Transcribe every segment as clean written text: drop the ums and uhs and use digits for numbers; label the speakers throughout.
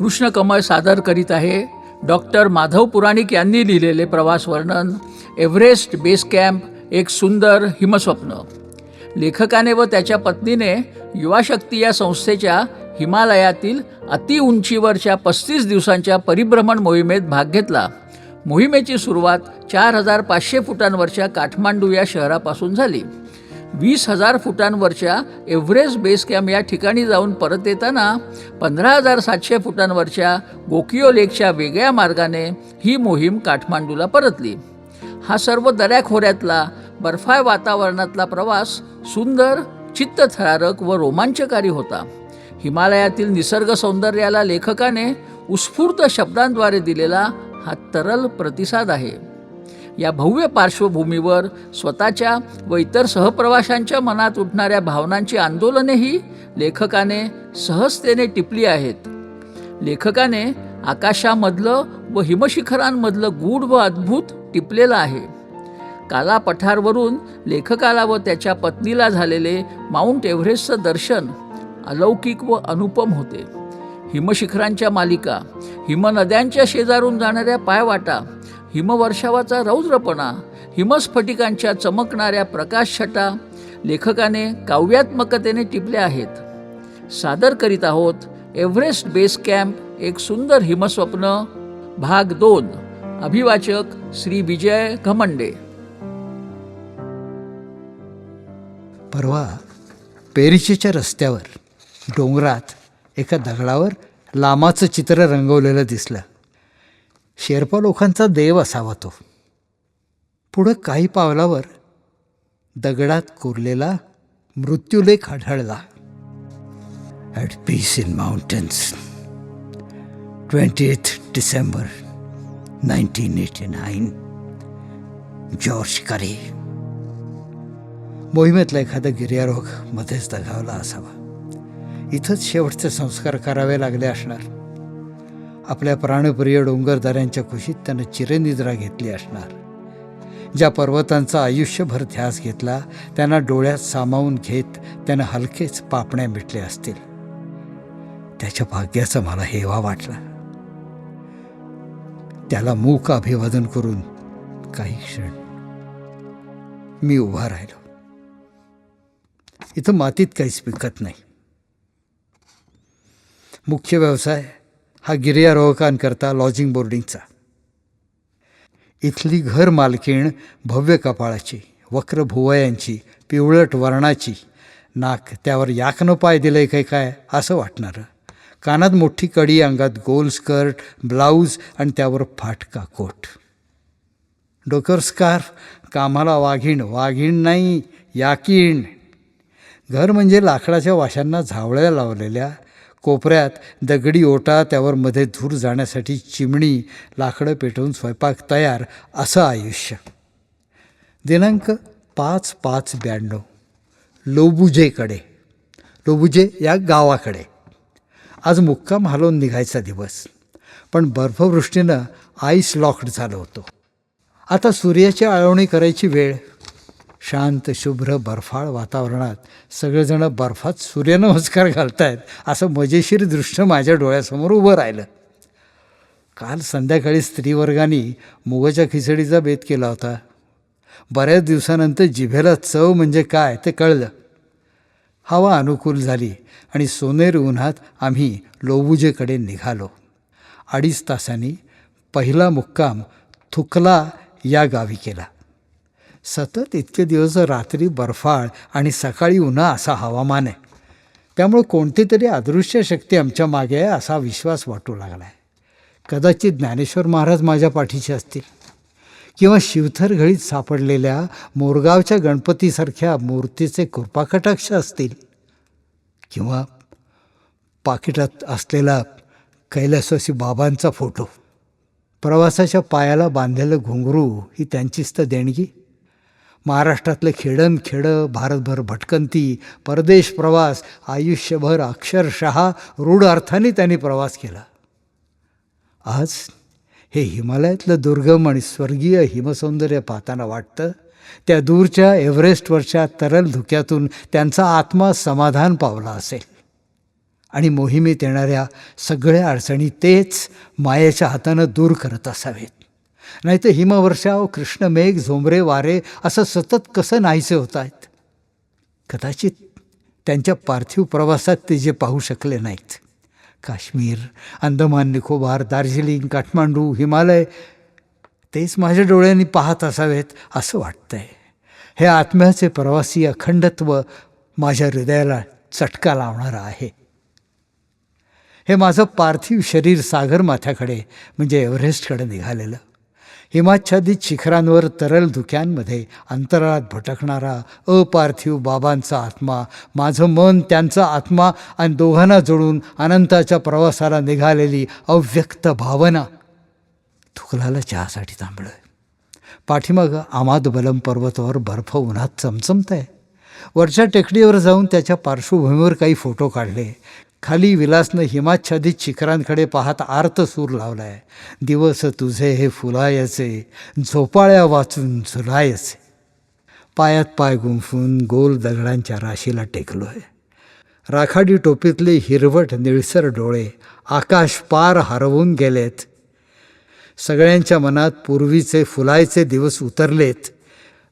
Speaker 1: कृष्णकमळ सादर करीत आहे डॉक्टर माधव पुराणिक यांनी लिहिलेले प्रवास वर्णन एव्हरेस्ट बेस कॅम्प एक सुंदर हिमस्वप्न. लेखकाने व त्याच्या पत्नीने युवाशक्ती या संस्थेच्या हिमालयातील अतिउंचीवरच्या 35 दिवसांच्या परिभ्रमण मोहिमेत भाग घेतला. मोहिमेची सुरुवात 4500 फुटांवरच्या काठमांडू या शहरापासून झाली. 20,000 फुटांवरच्या एव्हरेस्ट बेस कॅम्प या ठिकाणी जाऊन परत येताना 15,700 फुटांवरच्या गोकियो लेकच्या वेगळ्या मार्गाने ही मोहीम काठमांडूला परतली. हा सर्व दऱ्याखोऱ्यातला बर्फाळ वातावरणातला प्रवास सुंदर, चित्तथरारक व रोमांचकारी होता. हिमालयातील निसर्ग सौंदर्याला लेखकाने उत्स्फूर्त शब्दांद्वारे दिलेला हा तरल प्रतिसाद आहे. या भव्य पार्श्वभूमीवर स्वतःच्या व इतर सहप्रवाशांच्या मनात उठणाऱ्या भावनांची आंदोलनेही लेखकाने सहजतेने टिपली आहेत. लेखकाने आकाशामधलं व हिमशिखरांमधलं गूढ व अद्भुत टिपलेलं आहे. काला पठारवरून लेखकाला व त्याच्या पत्नीला झालेले माउंट एव्हरेस्टचं दर्शन अलौकिक व अनुपम होते. हिमशिखरांच्या मालिका, हिमनद्यांच्या शेजारून जाणाऱ्या पायवाटा, हिमवर्षावाचा रौद्रपणा, हिमस्फटिकांच्या चमकणाऱ्या प्रकाशछटा लेखकाने काव्यात्मकतेने टिपल्या आहेत. सादर करीत आहोत एव्हरेस्ट बेस कॅम्प एक सुंदर हिमस्वप्न भाग 2. अभिवाचक श्री विजय घमंडे.
Speaker 2: परवा पेरिचेच्या रस्त्यावर डोंगरात एका दगडावर लामाचं चित्र रंगवलेलं दिसलं. शेर्पा लोकांचा देव असावा तो. पुढं काही पावलावर दगडात कोरलेला मृत्यूलेख आढळला. At peace in mountains, 20 December 1989. George करे. मोहिमेतला एखादा गिर्यारोहक मध्येच दगावला असावा. इथंच शेवटचे संस्कार करावे लागले असणार. आपल्या प्राणप्रिय डोंगरदऱ्यांच्या कुशीत त्यानं चिरनिद्रा घेतली असणार. ज्या पर्वतांचा आयुष्यभर ध्यास घेतला त्यांना डोळ्यात सामावून घेत त्यानं हलकेच पापण्या मिटले असतील. त्याच्या भाग्याचा मला हेवा वाटला. त्याला मूक अभिवादन करून काही क्षण मी उभा राहिलो. इथं मातीत काहीच पिकत नाही. मुख्य व्यवसाय हा गिर्यारोहकांकरता लॉजिंग बोर्डिंगचा. इथली घर मालकीण भव्य कपाळाची, वक्र भुवयांची, पिवळट वर्णाची, नाक त्यावर याकनं पाय दिलंय काय असं वाटणारं, कानात मोठी कडी, अंगात गोल स्कर्ट, ब्लाऊज आणि त्यावर फाटका कोट, डोक्यावर स्कार्फ, कामाला वाघीण, वाघीण नाही याकीण. घर म्हणजे लाकडाच्या वाशांना झावळ्या लावलेल्या, कोपऱ्यात दगडी ओटा, त्यावर मध्ये धूर जाण्यासाठी चिमणी, लाकडं पेटवून स्वयंपाक तयार, असं आयुष्य. दिनांक 5/5/92. लोबुजेकडे, लोबुजे या गावाकडे. आज मुक्काम हलवून निघायचा दिवस, पण बर्फवृष्टीनं आईस लॉक्ड झालं होतं. आता सूर्याची आळवणी करायची वेळ. शांत शुभ्र बर्फाळ वातावरणात सगळेजणं बर्फात सूर्यनमस्कार घालतायत असं मजेशीर दृश्य माझ्या डोळ्यासमोर उभं राहिलं. काल संध्याकाळी स्त्रीवर्गाने मुगाच्या खिचडीचा बेत केला होता. बऱ्याच दिवसानंतर जिभेला चव म्हणजे काय ते कळलं. हवा अनुकूल झाली आणि सोनेरी उन्हात आम्ही लोबुजेकडे निघालो. 2.5 तासांनी पहिला मुक्काम थुकला या गावी केला. सतत इतके दिवस रात्री बर्फाळ आणि सकाळी उन्हा असा हवामान आहे. त्यामुळे कोणती तरी अदृश्य शक्ती आमच्या मागे आहे असा विश्वास वाटू लागला आहे. कदाचित ज्ञानेश्वर महाराज माझ्या पाठीचे असतील, किंवा शिवथर घळीत सापडलेल्या मोरगावच्या गणपतीसारख्या मूर्तीचे कृपाकटाक्ष असतील, किंवा पाकिटात असलेला कैलासवासी बाबांचा फोटो. प्रवासाच्या पायाला बांधलेलं घुंगरू ही त्यांचीच तर देणगी. महाराष्ट्रातलं खेडं भारतभर भटकंती, परदेश प्रवास, आयुष्यभर अक्षरशः रूढ अर्थाने त्यांनी प्रवास केला. आज हे हिमालयातलं दुर्गम आणि स्वर्गीय हिमसौंदर्य पाहताना वाटतं त्या दूरच्या एव्हरेस्टवरच्या तरल धुक्यातून त्यांचा आत्मा समाधान पावला असेल. आणि मोहिमेत येणाऱ्या सगळ्या अडचणी तेच मायेच्या हातानं दूर करत असावेत. नाहीतर हिमवर्षाव, कृष्णमेघ, झोंबरे वारे असं सतत कसं नाहीसे होत आहेत. कदाचित त्यांच्या पार्थिव प्रवासात ते जे पाहू शकले नाहीत, काश्मीर, अंदमान निकोबार, दार्जिलिंग, काठमांडू, हिमालय, तेच माझ्या डोळ्यांनी पाहत असावेत असं वाटतंय. हे आत्म्याचे प्रवासी अखंडत्व माझ्या हृदयाला चटका लावणारं आहे. हे माझं पार्थिव शरीर सागरमाथ्याकडे म्हणजे एव्हरेस्टकडे निघालेलं. हिमाच्छादित शिखरांवर तरल धुक्यांमध्ये अंतराळात भटकणारा अपार्थिव बाबांचा आत्मा, माझं मन त्यांचा आत्मा आणि दोघांना जोडून अनंताच्या प्रवासाला निघालेली अव्यक्त भावना. तुकलाला चहासाठी थांबलोय. पाठीमागं आमादबलम पर्वतावर बर्फ उन्हात चमचमत आहे. वरच्या टेकडीवर जाऊन त्याच्या पार्श्वभूमीवर काही फोटो काढले. खाली विलासनं हिमाच्छादित शिखरांकडे पाहत आर्त सूर लावलाय. दिवस तुझे हे फुलायचे, झोपाळ्या वाचून झुलायचे. पायात पाय गुंफून गोल दगडांच्या राशीला टेकलो आहे. राखाडी टोपीतले हिरवट निळसर डोळे आकाश पार हरवून गेलेत. सगळ्यांच्या मनात पूर्वीचे फुलायचे दिवस उतरलेत.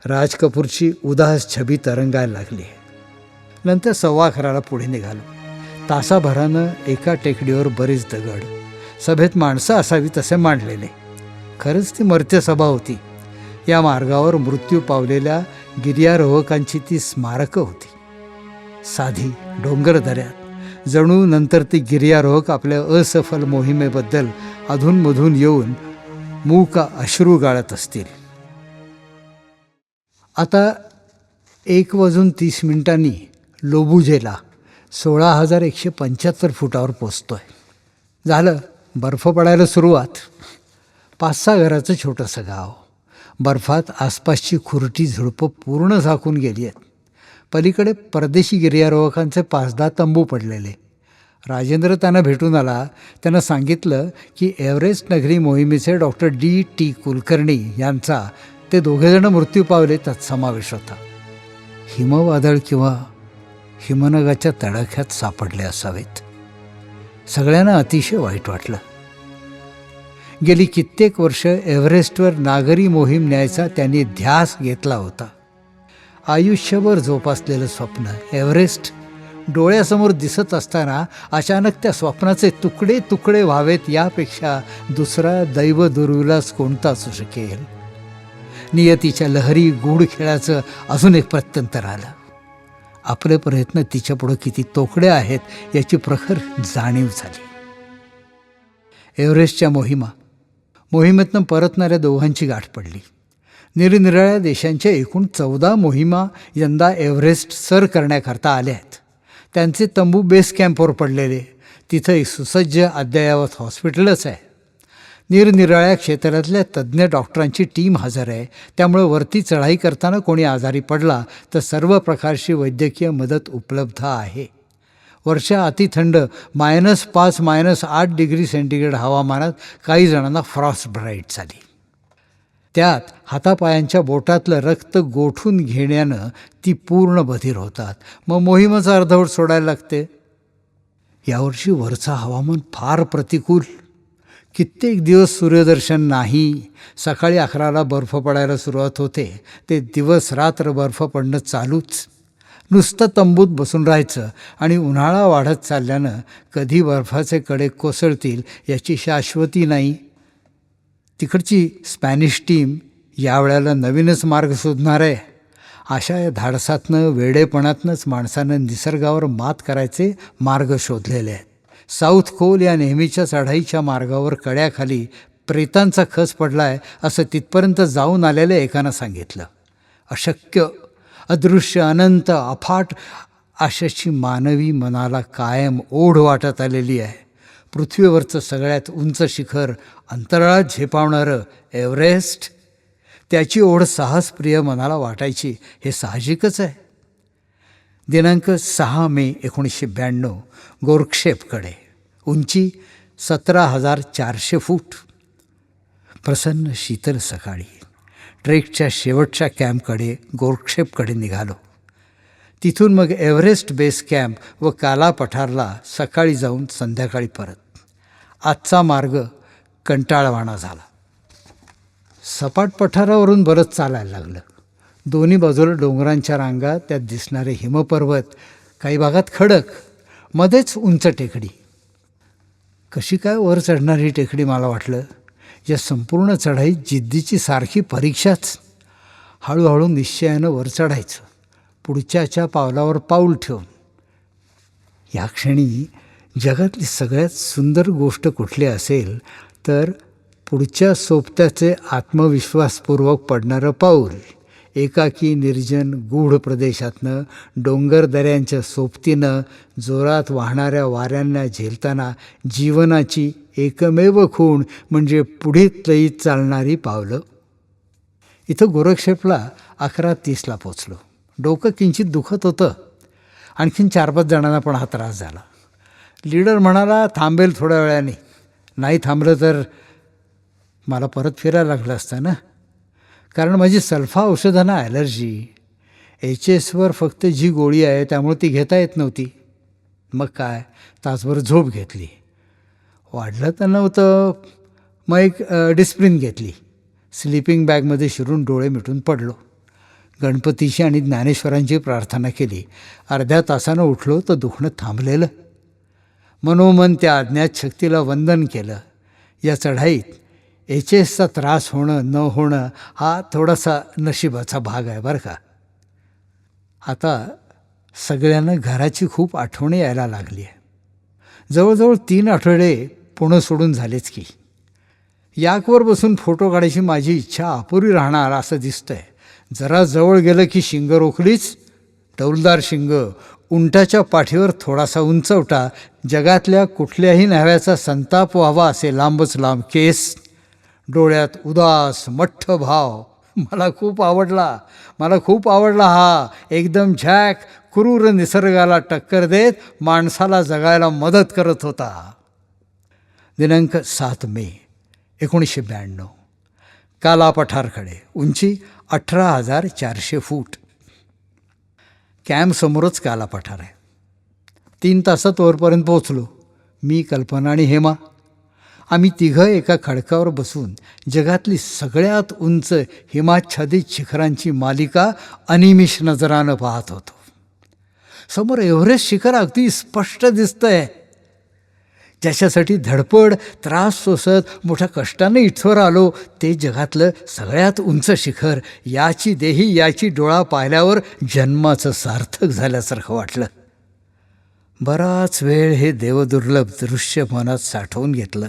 Speaker 2: राज कपूरची उदास छबी तरंगायला लागली. नंतर 11:15 पुढे निघालो. तासाभरानं एका टेकडीवर बरीच दगड, सभेत माणसं असावी तसे मांडलेले. खरंच ती मर्त्यसभा होती. या मार्गावर मृत्यू पावलेल्या गिर्यारोहकांची ती स्मारकं होती. साधी डोंगरदऱ्यात जणू नंतर ती गिर्यारोहक आपल्या असफल मोहिमेबद्दल अधूनमधून येऊन मूक अश्रू गाळत असतील. आता 1:30 लोबुजेला 16,175 फुटावर पोचतो आहे. झालं बर्फ पडायला सुरुवात. 5-6 घराचं छोटंसं गाव. बर्फात आसपासची खुरटी झुडपं पूर्ण झाकून गेली आहेत. पलीकडे परदेशी गिर्यारोहकांचे 5-10 तंबू पडलेले. राजेंद्र त्यांना भेटून आला. त्यानं सांगितलं की एव्हरेस्ट नगरी मोहिमेचे डॉक्टर D.T. कुलकर्णी यांचा ते दोघेजण मृत्यू पावले त्यात समावेश होता. हिमवादळ किंवा हिमनगाच्या तडाख्यात सापडले असावेत. सगळ्यांना अतिशय वाईट वाटलं. गेली कित्येक वर्ष एव्हरेस्टवर नागरी मोहीम न्यायचा त्यांनी ध्यास घेतला होता. आयुष्यभर जोपासलेलं स्वप्न एव्हरेस्ट डोळ्यासमोर दिसत असताना अचानक त्या स्वप्नाचे तुकडे तुकडे व्हावेत यापेक्षा दुसरा दैव दुर्विलास कोणता असू शकेल. नियतीच्या लहरी गूढ खेळाचं अजून एक प्रत्यंतर आलं. आपले प्रयत्न तिच्यापुढं किती तोकडे आहेत याची प्रखर जाणीव झाली. एव्हरेस्टच्या मोहिमेतनं परतणाऱ्या दोघांची गाठ पडली. निरनिराळ्या देशांच्या एकूण 14 मोहिमा यंदा एव्हरेस्ट सर करण्याकरता आल्या आहेत. त्यांचे तंबू बेस कॅम्पवर पडलेले. तिथं एक सुसज्ज अद्ययावत हॉस्पिटलच आहे. निरनिराळ्या क्षेत्रातल्या तज्ज्ञ डॉक्टरांची टीम हजर आहे. त्यामुळे वरती चढाई करताना कोणी आजारी पडला तर सर्व प्रकारची वैद्यकीय मदत उपलब्ध आहे. वर्षा अतिथंड -5 -8 डिग्री सेंटीग्रेड हवामानात काही जणांना फ्रॉस्ट ब्राईट झाली. त्यात हातापायांच्या बोटातलं रक्त गोठून घेण्यानं ती पूर्ण बधीर होतात. मग मोहीमच अर्धवट सोडायला लागते. यावर्षी वरचं हवामान फार प्रतिकूल. कित्येक दिवस सूर्यदर्शन नाही. सकाळी 11ला बर्फ पडायला सुरुवात होते. ते दिवस रात्र बर्फ पडणं चालूच. नुसतं तंबूत बसून राहायचं आणि उन्हाळा वाढत चालल्यानं कधी बर्फाचे कडे कोसळतील याची शाश्वती नाही. तिकडची स्पॅनिश टीम यावेळेला नवीनच मार्ग शोधणार आहे. अशा या धाडसातनं वेडेपणातनंच माणसानं निसर्गावर मात करायचे मार्ग शोधलेले आहेत. साऊथ कोल या नेहमीच्या चढाईच्या मार्गावर कड्याखाली प्रेतांचा खच पडला आहे असं तिथपर्यंत जाऊन आलेल्या एकानं सांगितलं. अशक्य, अदृश्य, अनंत, अफाट अशाची मानवी मनाला कायम ओढ वाटत आलेली आहे. पृथ्वीवरचं सगळ्यात उंच शिखर, अंतराळात झेपावणारं एव्हरेस्ट, त्याची ओढ साहसप्रिय मनाला वाटायची हे साहजिकच आहे. दिनांक 6 मे 1992 गोरक्षेपकडे, उंची 17,400 फूट. प्रसन्न शीतल सकाळी ट्रेकच्या शेवटच्या कॅम्पकडे गोरक्षेपकडे निघालो. तिथून मग एव्हरेस्ट बेस कॅम्प व काला पठारला सकाळी जाऊन संध्याकाळी परत. आजचा मार्ग कंटाळवाणा झाला. सपाट पठारावरून बरंच चालायला लागलं. दोन्ही बाजूला डोंगरांच्या रांगा, त्यात दिसणारे हिमपर्वत, काही भागात खडक, मध्येच उंच टेकडी. कशी काय वर चढणारी टेकडी मला वाटलं. या संपूर्ण चढाईत जिद्दीची सारखी परीक्षाच. हळूहळू निश्चयानं वर चढायचं, पुढच्याच्या पावलावर पाऊल ठेवून. या क्षणी जगातली सगळ्यात सुंदर गोष्ट कुठली असेल तर पुढच्या सोबत्याचे आत्मविश्वासपूर्वक पडणारं पाऊल. एकाकी निर्जन गूढ प्रदेशातनं डोंगर दऱ्यांच्या सोबतीनं जोरात वाहणाऱ्या वाऱ्यांना झेलताना जीवनाची एकमेव खूण म्हणजे पुढीत लयीत चालणारी पावलं. इथं गोरक्षेपला 11:30ला पोचलो. डोकं किंचित दुखत होतं. आणखीन 4-5 जणांना पण हा त्रास झाला. लीडर म्हणाला थांबेल थोड्या वेळाने. नाही थांबलं तर मला परत फिरायला लागलं असतं ना, कारण माझी सल्फा औषधांना ॲलर्जी. HS वर फक्त जी गोळी आहे त्यामुळे ती घेता येत नव्हती. मग काय, तासभर झोप घेतली. वाढलं तर नव्हतं. मग एक डिस्प्रिन घेतली. स्लिपिंग बॅगमध्ये शिरून डोळे मिटून पडलो. गणपतीची आणि ज्ञानेश्वरांची प्रार्थना केली. अर्ध्या तासानं उठलो तर दुखणं थांबलेलं. मनोमन त्या अज्ञात शक्तीला वंदन केलं. या चढाईत HSचा त्रास होणं न होणं हा थोडासा नशिबाचा भाग आहे बरं का. आता सगळ्यांना घराची खूप आठवण यायला लागली आहे. जवळजवळ 3 आठवडे पुणं सोडून झालेच की. याकवर बसून फोटो काढायची माझी इच्छा अपुरी राहणार असं दिसतंय. जरा जवळ गेलं की शिंग रोखलीच. डौलदार शिंग, उंटाच्या पाठीवर थोडासा उंचवटा, जगातल्या कुठल्याही न्हाव्याचा संताप व्हावा असे लांबच लांब केस, डोळ्यात उदास मठ्ठ भाव. मला खूप आवडला हा एकदम झॅक क्रूर निसर्गाला टक्कर देत माणसाला जगायला मदत करत होता. दिनांक 7 मे 1992. काला पठारकडे. उंची 18,400 फूट. कॅम्पसमोरच काला पठार आहे. 3 तासात वरपर्यंत पोहोचलो. मी, कल्पना आणि हेमा. आम्ही तिघं एका खडकावर बसून जगातली सगळ्यात उंच हिमाच्छादित शिखरांची मालिका अनिमिष नजरानं पाहत होतो. समोर एव्हरेस्ट शिखर अगदी स्पष्ट दिसतंय. ज्याच्यासाठी धडपड, त्रास सोसत मोठ्या कष्टाने इथवर आलो ते जगातलं सगळ्यात उंच शिखर, याची देही याची डोळा पाहिल्यावर जन्माचं सार्थक झाल्यासारखं वाटलं. बराच वेळ हे देवदुर्लभ दृश्य मनात साठवून घेतलं.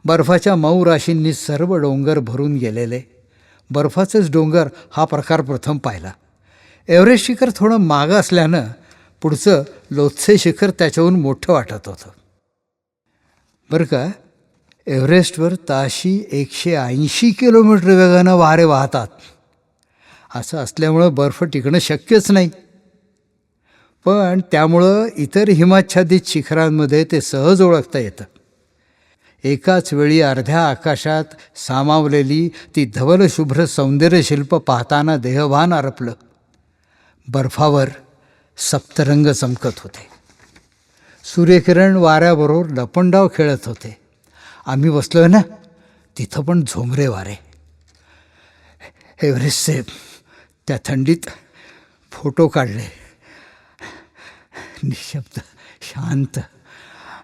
Speaker 2: बर्फाच्या मऊ राशींनी सर्व डोंगर भरून गेलेले. बर्फाचेच डोंगर हा प्रकार प्रथम पाहिला. एव्हरेस्ट शिखर थोडं मागं असल्यानं पुढचं लोत्से शिखर त्याच्याहून मोठं वाटत होतं. बरं का, एव्हरेस्टवर ताशी 180 किलोमीटर वेगानं वारे वाहतात. असं असल्यामुळं बर्फ टिकणं शक्यच नाही. पण त्यामुळं इतर हिमाच्छादित शिखरांमध्ये ते सहज ओळखता येतं. एकाच वेळी अर्ध्या आकाशात सामावलेली ती धवलशुभ्र सौंदर्यशिल्प पाहताना देहभान आरपलं. बर्फावर सप्तरंग चमकत होते. सूर्यकिरण वाऱ्याबरोबर लपंडाव खेळत होते. आम्ही बसलोय ना, तिथं पण झोंबरे वारे. एव्हरेस्टचे त्या थंडीत फोटो काढले. निशब्द, शांत,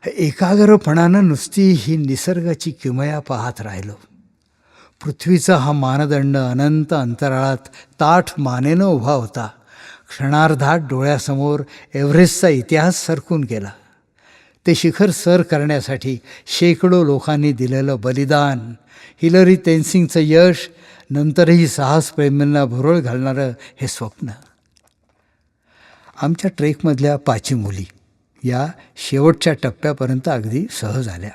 Speaker 2: एकाग्रपणानं नुसती ही निसर्गाची किमया पाहत राहिलो. पृथ्वीचा हा मानदंड अनंत अंतराळात ताठ मानेनं उभा होता. क्षणार्धात डोळ्यासमोर एव्हरेस्टचा इतिहास सरकून गेला. ते शिखर सर करण्यासाठी शेकडो लोकांनी दिलेलं बलिदान, हिलरी तेनसिंगचं यश, नंतरही साहसप्रेमींना भुरळ घालणारं हे स्वप्न. आमच्या ट्रेकमधल्या 5 मुली या शेवटच्या टप्प्यापर्यंत अगदी सहज आल्या.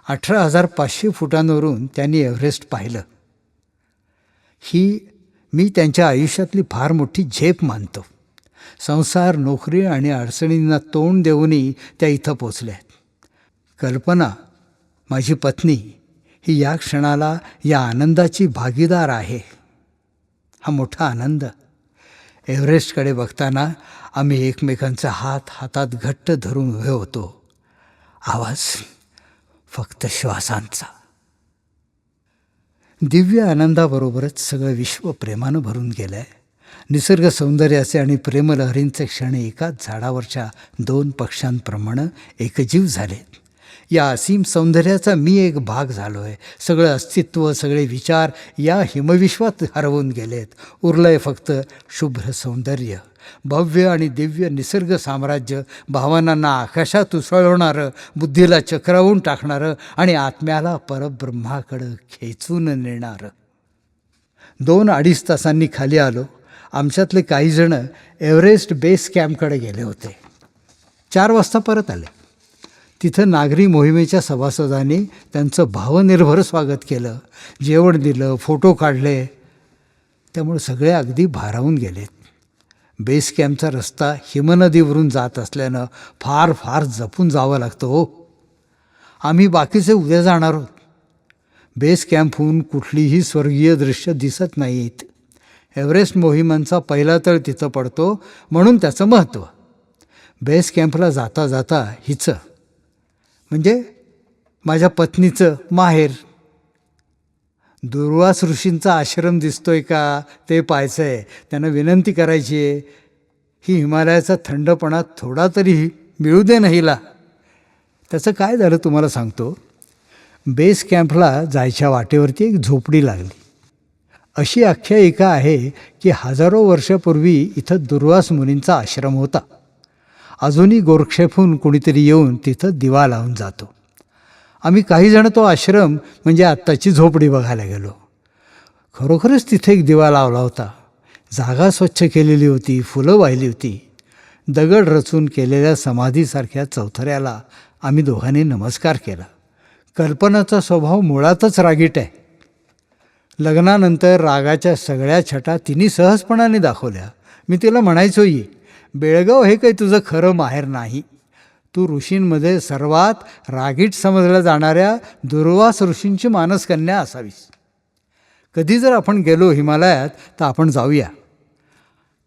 Speaker 2: 18,500 फुटांवरून त्यांनी एव्हरेस्ट पाहिलं. ही मी त्यांच्या आयुष्यातली फार मोठी झेप मानतो. संसार, नोकरी आणि अडचणींना तोंड देऊनही त्या इथं पोचल्या. कल्पना, माझी पत्नी, ही या क्षणाला या आनंदाची भागीदार आहे. हा मोठा आनंद. एव्हरेस्टकडे बघताना आम्ही एकमेकांचा हात हातात घट्ट धरून उभे होतो. आवाज फक्त श्वासांचा. दिव्य आनंदाबरोबरच सगळं विश्व प्रेमानं भरून गेलं आहे. निसर्ग सौंदर्याचे आणि प्रेमलहरींचे क्षण एकाच झाडावरच्या 2 पक्ष्यांप्रमाणे एकजीव झालेत. या असीम सौंदर्याचा मी एक भाग झालो आहे. सगळं अस्तित्व, सगळे विचार या हिमविश्वात हरवून गेलेत. उरलं आहे फक्त शुभ्र सौंदर्य, भव्य आणि दिव्य निसर्ग साम्राज्य, भावनांना आकाशात उसळवणारं, बुद्धीला चक्रावून टाकणारं आणि आत्म्याला परब्रह्माकडं खेचून नेणारं. 2-2.5 तासांनी खाली आलो. आमच्यातले काही जण एव्हरेस्ट बेस कॅम्पकडे गेले होते. 4 वाजता परत आले. तिथं नागरी मोहिमेच्या सभासदांनी त्यांचं भावनिर्भर स्वागत केलं, जेवण दिलं, फोटो काढले. त्यामुळे सगळे अगदी भारावून गेलेत. बेस कॅम्पचा रस्ता हिमनदीवरून जात असल्यानं फार फार जपून जावं लागतं हो. आम्ही बाकीचे उद्या जाणार आहोत. बेस कॅम्पहून कुठलीही स्वर्गीय दृश्य दिसत नाहीत. एव्हरेस्ट मोहिमांचा पहिला तळ तिथं पडतो, म्हणून त्याचं महत्त्व. बेस कॅम्पला जाता जाता हिचं म्हणजे माझ्या पत्नीचं माहेर दुर्वास ऋषींचा आश्रम दिसतोय का ते पाहायचं आहे. त्यांना विनंती करायची आहे, ही हिमालयाचा थंडपणा थोडा तरी मिळू दे ना हिला. त्याचं काय झालं तुम्हाला सांगतो. बेस कॅम्पला जायच्या वाटेवरती एक झोपडी लागली. अशी आख्यायिका आहे की हजारो वर्षापूर्वी इथं दुर्वास मुनींचा आश्रम होता. अजूनही गोरक्षेपहून कुणीतरी येऊन तिथं दिवा लावून जातो. आम्ही काही जण तो आश्रम म्हणजे आत्ताची झोपडी बघायला गेलो. खरोखरच तिथे एक दिवा लावला होता. जागा स्वच्छ केलेली होती, फुलं वाहिली होती. दगड रचून केलेल्या समाधीसारख्या चौथऱ्याला आम्ही दोघांनी नमस्कार केला. कल्पनाचा स्वभाव मुळातच रागीट आहे. लग्नानंतर रागाच्या सगळ्या छटा तिने सहजपणाने दाखवल्या. मी तिला म्हणायचोही, बेळगाव हे काही तुझं खरं माहेर नाही. तू ऋषींमध्ये सर्वात रागीट समजल्या जाणाऱ्या दुर्वास ऋषींची मानसकन्या असावीस. कधी जर आपण गेलो हिमालयात तर आपण जाऊया.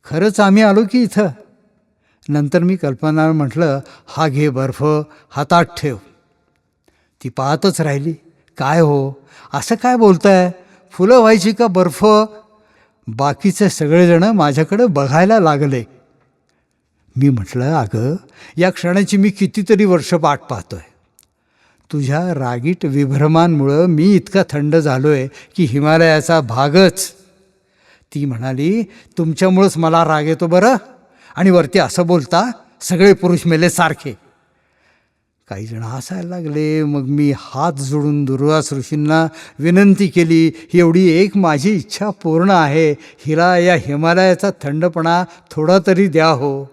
Speaker 2: खरंच आम्ही आलो की इथं. नंतर मी कल्पना म्हटलं, हा घे बर्फ, हातात ठेव. ती पाहतच राहिली. काय हो, असं काय बोलताय? फुलं व्हायची का बर्फ? बाकीचे सगळेजणं माझ्याकडं बघायला लागले. मी म्हटलं, अगं या क्षणाची मी कितीतरी वर्ष वाट पाहतोय. तुझ्या रागीट विभ्रमांमुळं मी इतका थंड झालो आहे की हिमालयाचा भागच. ती म्हणाली, तुमच्यामुळंच मला राग येतो बरं, आणि वरती असं बोलता सगळे पुरुष मेले सारखे. काही जण हसायला लागले. मग मी हात जोडून दुर्वास ऋषींना विनंती केली, ही एवढी एक माझी इच्छा पूर्ण आहे, हिला या हिमालयाचा थंडपणा थोडा तरी द्या हो.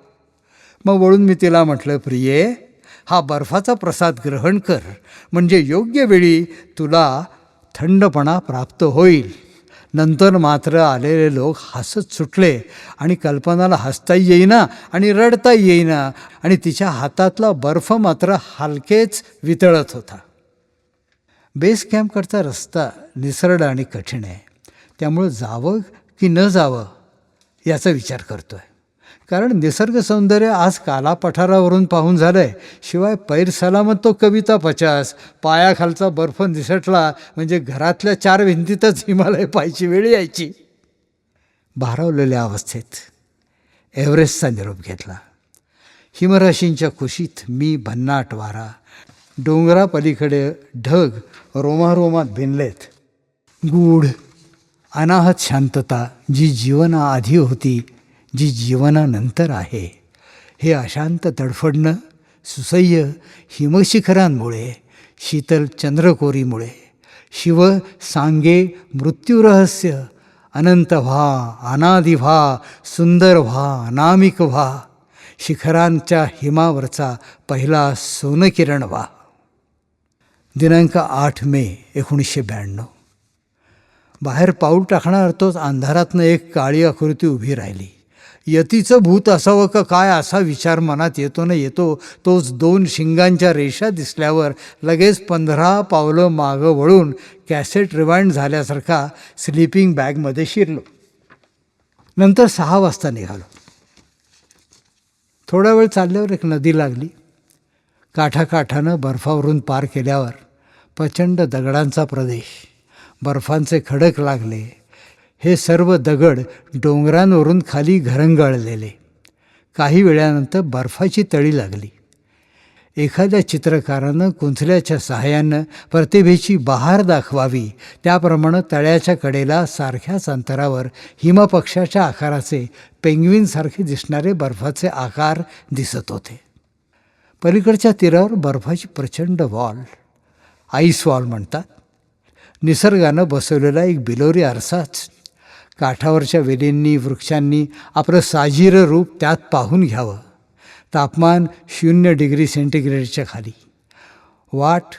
Speaker 2: मग वळून मी तिला म्हटलं, प्रिये, हा बर्फाचा प्रसाद ग्रहण कर, म्हणजे योग्य वेळी तुला थंडपणा प्राप्त होईल. नंतर मात्र आलेले लोक हसत सुटले आणि कल्पनाला हसताही येईना आणि रडताही येईना, आणि तिच्या हातातला बर्फ मात्र हलकेच वितळत होता. बेस कॅम्पकडचा रस्ता निसरड आणि कठीण आहे. त्यामुळं जावं की न जावं याचा विचार करतो आहे. कारण निसर्ग सौंदर्य आज कालापठारावरून पाहून झालं आहे. शिवाय पैर सलामत तो कविता 50, पायाखालचा बर्फ निसटला म्हणजे घरातल्या 4 भिंतीतच हिमालय पाहायची वेळ यायची. भारावलेल्या अवस्थेत एव्हरेस्टचा निरोप घेतला. हिमराशींच्या कुशीत मी भन्नाट वारा, डोंगरापलीकडे ढग रोमारोमात भिनलेत. गूढ अनाहत शांतता, जी जीवनाआधी होती, जी जीवनानंतर आहे. हे अशांत तडफडणं सुसह्य हिमशिखरांमुळे, शीतल चंद्रकोरीमुळे. शिव सांगे मृत्यूरहस्य, अनंत व्हा, अनादि व्हा, सुंदर व्हा, अनामिक व्हा. शिखरांच्या हिमावरचा पहिला सोनकिरण व्हा. दिनांक 8 मे 1992. बाहेर पाऊल टाकणार तोच अंधारातनं एक काळी आकृती उभी राहिली. यतीचं भूत असावं का काय असा विचार मनात येतो न येतो. तोच 2 शिंगांच्या रेषा दिसल्यावर लगेच 15 पावलं मागं वळून कॅसेट रिवाइंड झाल्यासारखा स्लीपिंग बॅगमध्ये शिरलो. नंतर 6 वाजता निघालो. थोडा वेळ चालल्यावर एक नदी लागली. काठाकाठानं बर्फावरून पार केल्यावर प्रचंड दगडांचा प्रदेश, बर्फांचे खडक लागले. हे सर्व दगड डोंगरांवरून खाली घरंगळलेले. काही वेळानंतर बर्फाची तळी लागली. एखाद्या चित्रकारानं कुंचल्याच्या सहाय्यानं प्रतिभेची बहार दाखवावी त्याप्रमाणे तळ्याच्या कडेला सारख्याच अंतरावर हिमपक्षाच्या आकाराचे पेंग्विनसारखे दिसणारे बर्फाचे आकार दिसत होते. पलीकडच्या तीरावर बर्फाची प्रचंड वॉल, आईस वॉल म्हणतात, निसर्गानं बसवलेला एक बिलोरी आरसाच. काठावरच्या वेलींनी वृक्षांनी आपलं साजिरं रूप त्यात पाहून घ्यावं. तापमान 0 डिग्री सेंटीग्रेडच्या खाली. वाट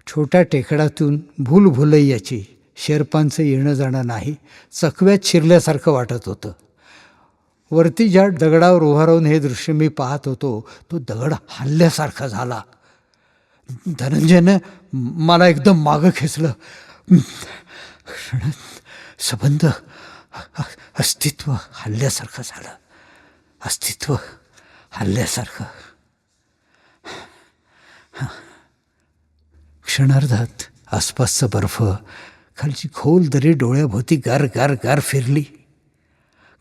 Speaker 2: छोट्या टेकडातून भूलभुलैयाची, शेर्पांचं येणं जाणं नाही, चकव्यात शिरल्यासारखं वाटत होतं. वरती ज्या दगडावर उभा राहून हे दृश्य मी पाहत होतो तो दगड हलल्यासारखा झाला. धनंजयनं मला एकदम मागं खेचलं. संबंध, अस्तित्व हलल्यासारखं झालं, अस्तित्व हलल्यासारखं. क्षणार्धात आसपासचा बर्फ, खालची खोल दरी डोळ्याभोवती गार गार गार फिरली.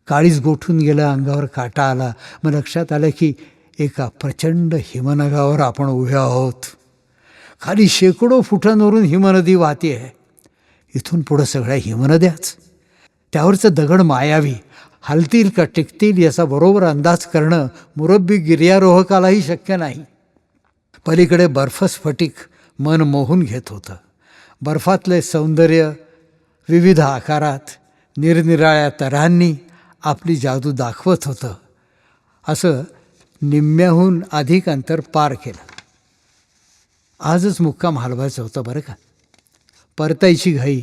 Speaker 2: काळीज गोठून गेलं, अंगावर काटा आला. मग लक्षात आलं की एका प्रचंड हिमनगावर आपण उभे आहोत. खाली शेकडो फुटांवरून हिमनदी वाहते आहे. इथून पुढं सगळ्या हिमनद्याच. त्यावरचं दगड मायावी, हलतील का टिकतील याचा बरोबर अंदाज करणं मुरब्बी गिर्यारोहकालाही शक्य नाही. पलीकडे बर्फस्फटिक मन मोहून घेत होतं. बर्फातले सौंदर्य विविध आकारात निरनिराळ्या तऱ्हांनी आपली जादू दाखवत होतं. असं निम्म्याहून अधिक अंतर पार केलं. आजच मुक्काम हलवायचं होतं बरं का. परतायची घाई.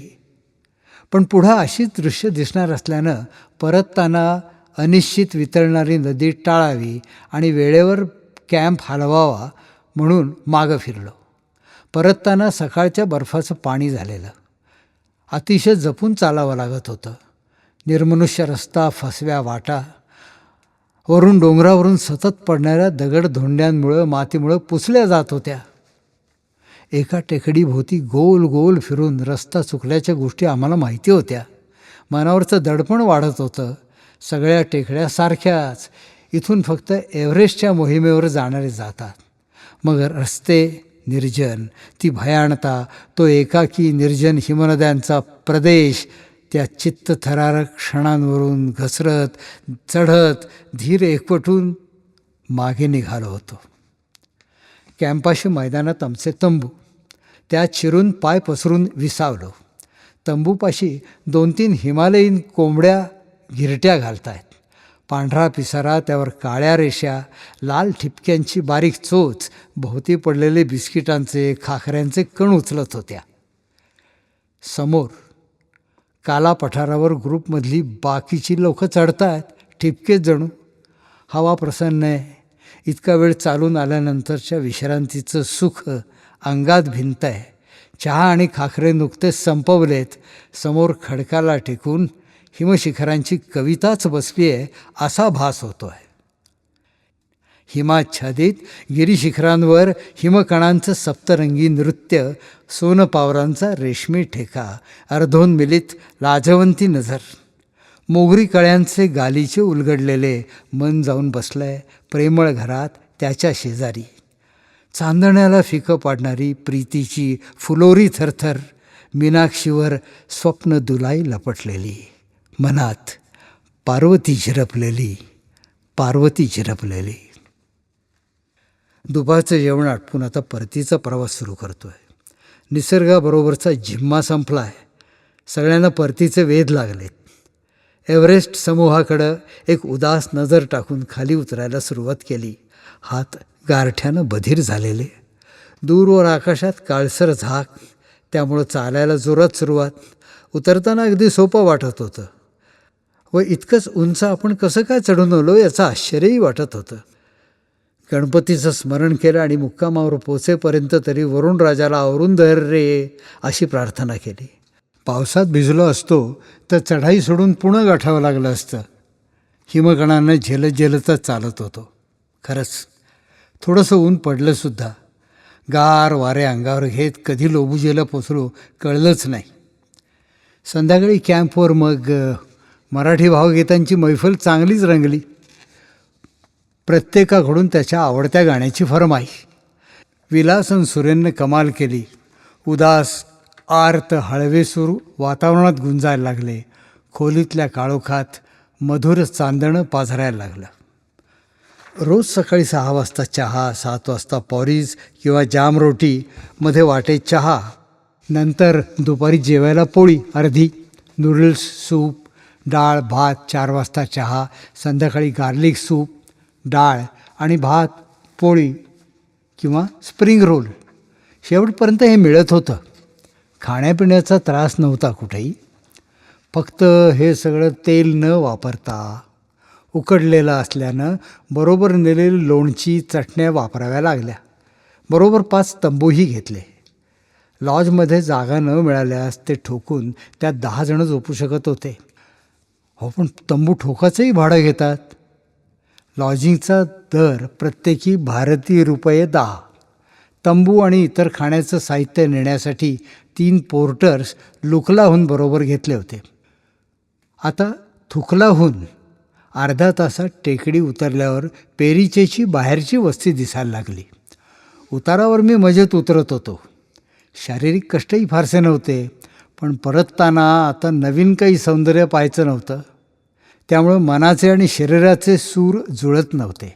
Speaker 2: पण पुढं अशीच दृश्य दिसणार असल्यानं परतताना अनिश्चित वितळणारी नदी टाळावी आणि वेळेवर कॅम्प हलवावा म्हणून मागं फिरलो. परतताना सकाळच्या बर्फाचं पाणी झालेलं. अतिशय जपून चालावं लागत होतं. निर्मनुष्य रस्ता, फसव्या वाटा, वरून डोंगरावरून सतत पडणाऱ्या दगडधोंड्यांमुळं, मातीमुळं पुसल्या जात होत्या. एका टेकडीभोवती गोल गोल फिरून रस्ता चुकल्याच्या गोष्टी आम्हाला माहिती होत्या. मनावरचं दडपण वाढत होतं. सगळ्या टेकड्या सारख्याच. इथून फक्त एव्हरेस्टच्या मोहिमेवर जाणारे जातात. मग रस्ते निर्जन, ती भयानता, तो एकाकी निर्जन हिमनद्यांचा प्रदेश, त्या चित्तथरारक क्षणांवरून घसरत चढत धीर एकवटून मागे निघालो होतो. कॅम्पाशी मैदानात आमचे तंबू. त्यात शिरून पाय पसरून विसावलो. तंबूपाशी 2-3 हिमालयीन कोंबड्या घिरट्या घालतायत. पांढरा पिसारा, त्यावर काळ्या रेषा, लाल ठिपक्यांची बारीक चोच, भोवती पडलेले बिस्किटांचे खाखऱ्यांचे कण उचलत होत्या. समोर काला पठारावर ग्रुपमधली बाकीची लोकं चढतायत, ठिपकेच जणू. हवा प्रसन्न आहे. इतका वेळ चालून आल्यानंतरच्या विश्रांतीचं सुख अंगात भिनत आहे. चहा आणि खाखरे नुकतेच संपवलेत. समोर खडकाला टेकून हिमशिखरांची कविताच बसली आहे असा भास होतो आहे. हिमाच्छादित गिरीशिखरांवर हिमकणांचं सप्तरंगी नृत्य, सोनपावरांचा रेशमी ठेका, अर्धोन्मिलित लाजवंती नजर, मोगरी कळ्यांचे गालीचे उलगडलेले. मन जाऊन बसलंय प्रेमळ घरात त्याच्या शेजारी. चांदण्याला फिकं पाडणारी प्रीतीची फुलोरी थरथर, मीनाक्षीवर स्वप्न दुलाई लपटलेली. मनात पार्वती झिरपलेली, पार्वती झिरपलेली. दुपारचं जेवण आटपून आता परतीचा प्रवास सुरू करतो आहे. निसर्गाबरोबरचा झिम्मा संपला आहे. सगळ्यांना परतीचे वेध लागलेत. एव्हरेस्ट समूहाकडं एक उदास नजर टाकून खाली उतरायला सुरुवात केली. हात गारठ्यानं बधीर झालेले. दूरवर आकाशात काळसर झाक, त्यामुळं चालायला जोरात सुरुवात. उतरताना अगदी सोपं वाटत होतं व इतकंच उंच आपण कसं काय चढून आलो याचं आश्चर्यही वाटत होतं. गणपतीचं स्मरण केलं आणि मुक्कामावर पोचेपर्यंत तरी वरुण राजाला आवरून धर रे अशी प्रार्थना केली. पावसात भिजलो असतो तर चढाई सोडून पुन्हा गाठावं लागलं असतं. हिमकणानं झेलत झेलतच चालत होतो. खरंच थोडंसं ऊन पडलंसुद्धा. गार वारे अंगावर घेत कधी लोबुजेला पोचलो कळलंच नाही. संध्याकाळी कॅम्पवर मग मराठी भावगीतांची मैफल चांगलीच रंगली. प्रत्येकाकडून त्याच्या आवडत्या गाण्याची फरमाईश. विलासन सुरेंनं कमाल केली. उदास आर्त हळवेसूर वातावरणात गुंजायला लागले. खोलीतल्या काळोखात मधुर चांदणं पाझरायला लागलं. रोज सकाळी 6 वाजता चहा, 7 वाजता पॉरीज किंवा जाम रोटी, मध्ये वाटेत चहा, नंतर दुपारी जेवायला पोळी अर्धी, नूडल्स, सूप, डाळ भात, 4 वाजता चहा, संध्याकाळी गार्लिक सूप, डाळ आणि भात, पोळी किंवा स्प्रिंग रोल. शेवटपर्यंत हे मिळत होतं. खाण्यापिण्याचा त्रास नव्हता कुठेही. फक्त हे सगळं तेल न वापरता उकडलेलं असल्यानं बरोबर नेलेली लोणची, चटण्या वापराव्या लागल्या. बरोबर 5 तंबूही घेतले. लॉजमध्ये जागा न मिळाल्यास ते ठोकून त्यात 10 जण झोपू शकत होते. हो, पण तंबू ठोकाचंही भाडं घेतात. लॉजिंगचा दर प्रत्येकी भारतीय रुपये 10. तंबू आणि इतर खाण्याचं साहित्य नेण्यासाठी 3 पोर्टर्स लुकलाहून बरोबर घेतले होते. आता थुकलाहून अर्ध्या तासात टेकडी उतरल्यावर पेरिचेची बाहेरची वस्ती दिसायला लागली. उतारावर मी मजेत उतरत होतो. शारीरिक कष्टही फारसे नव्हते, पण परतताना आता नवीन काही सौंदर्य पाहायचं नव्हतं. त्यामुळं मनाचे आणि शरीराचे सूर जुळत नव्हते.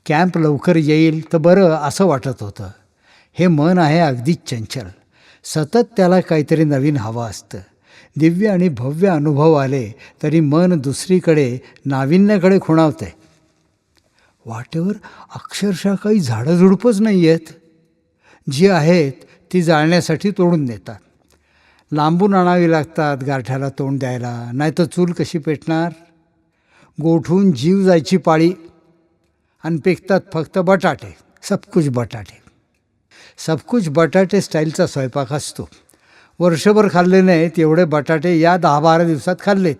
Speaker 2: कॅम्प लवकर येईल तर बरं असं वाटत होतं. हे मन आहे अगदीच चंचल. सतत त्याला काहीतरी नवीन हवं असतं. दिव्य आणि भव्य अनुभव आले तरी मन दुसरीकडे नाविन्याकडे खुणावते. वाटेवर अक्षरशः काही झाडंझुडपंच नाही आहेत. जी आहेत ती जाळण्यासाठी तोडून नेतात. लांबून आणावी लागतात गारठ्याला तोंड द्यायला, नाही तर चूल कशी पेटणार. गोठून जीव जायची पाळी आणि पिकतात फक्त बटाटे. सबकुछ बटाटे. सबकुछ बटाटे स्टाईलचा स्वयंपाक असतो. वर्षभर खाल्ले नाहीत एवढे बटाटे या 10-12 दिवसात खाल्लेत.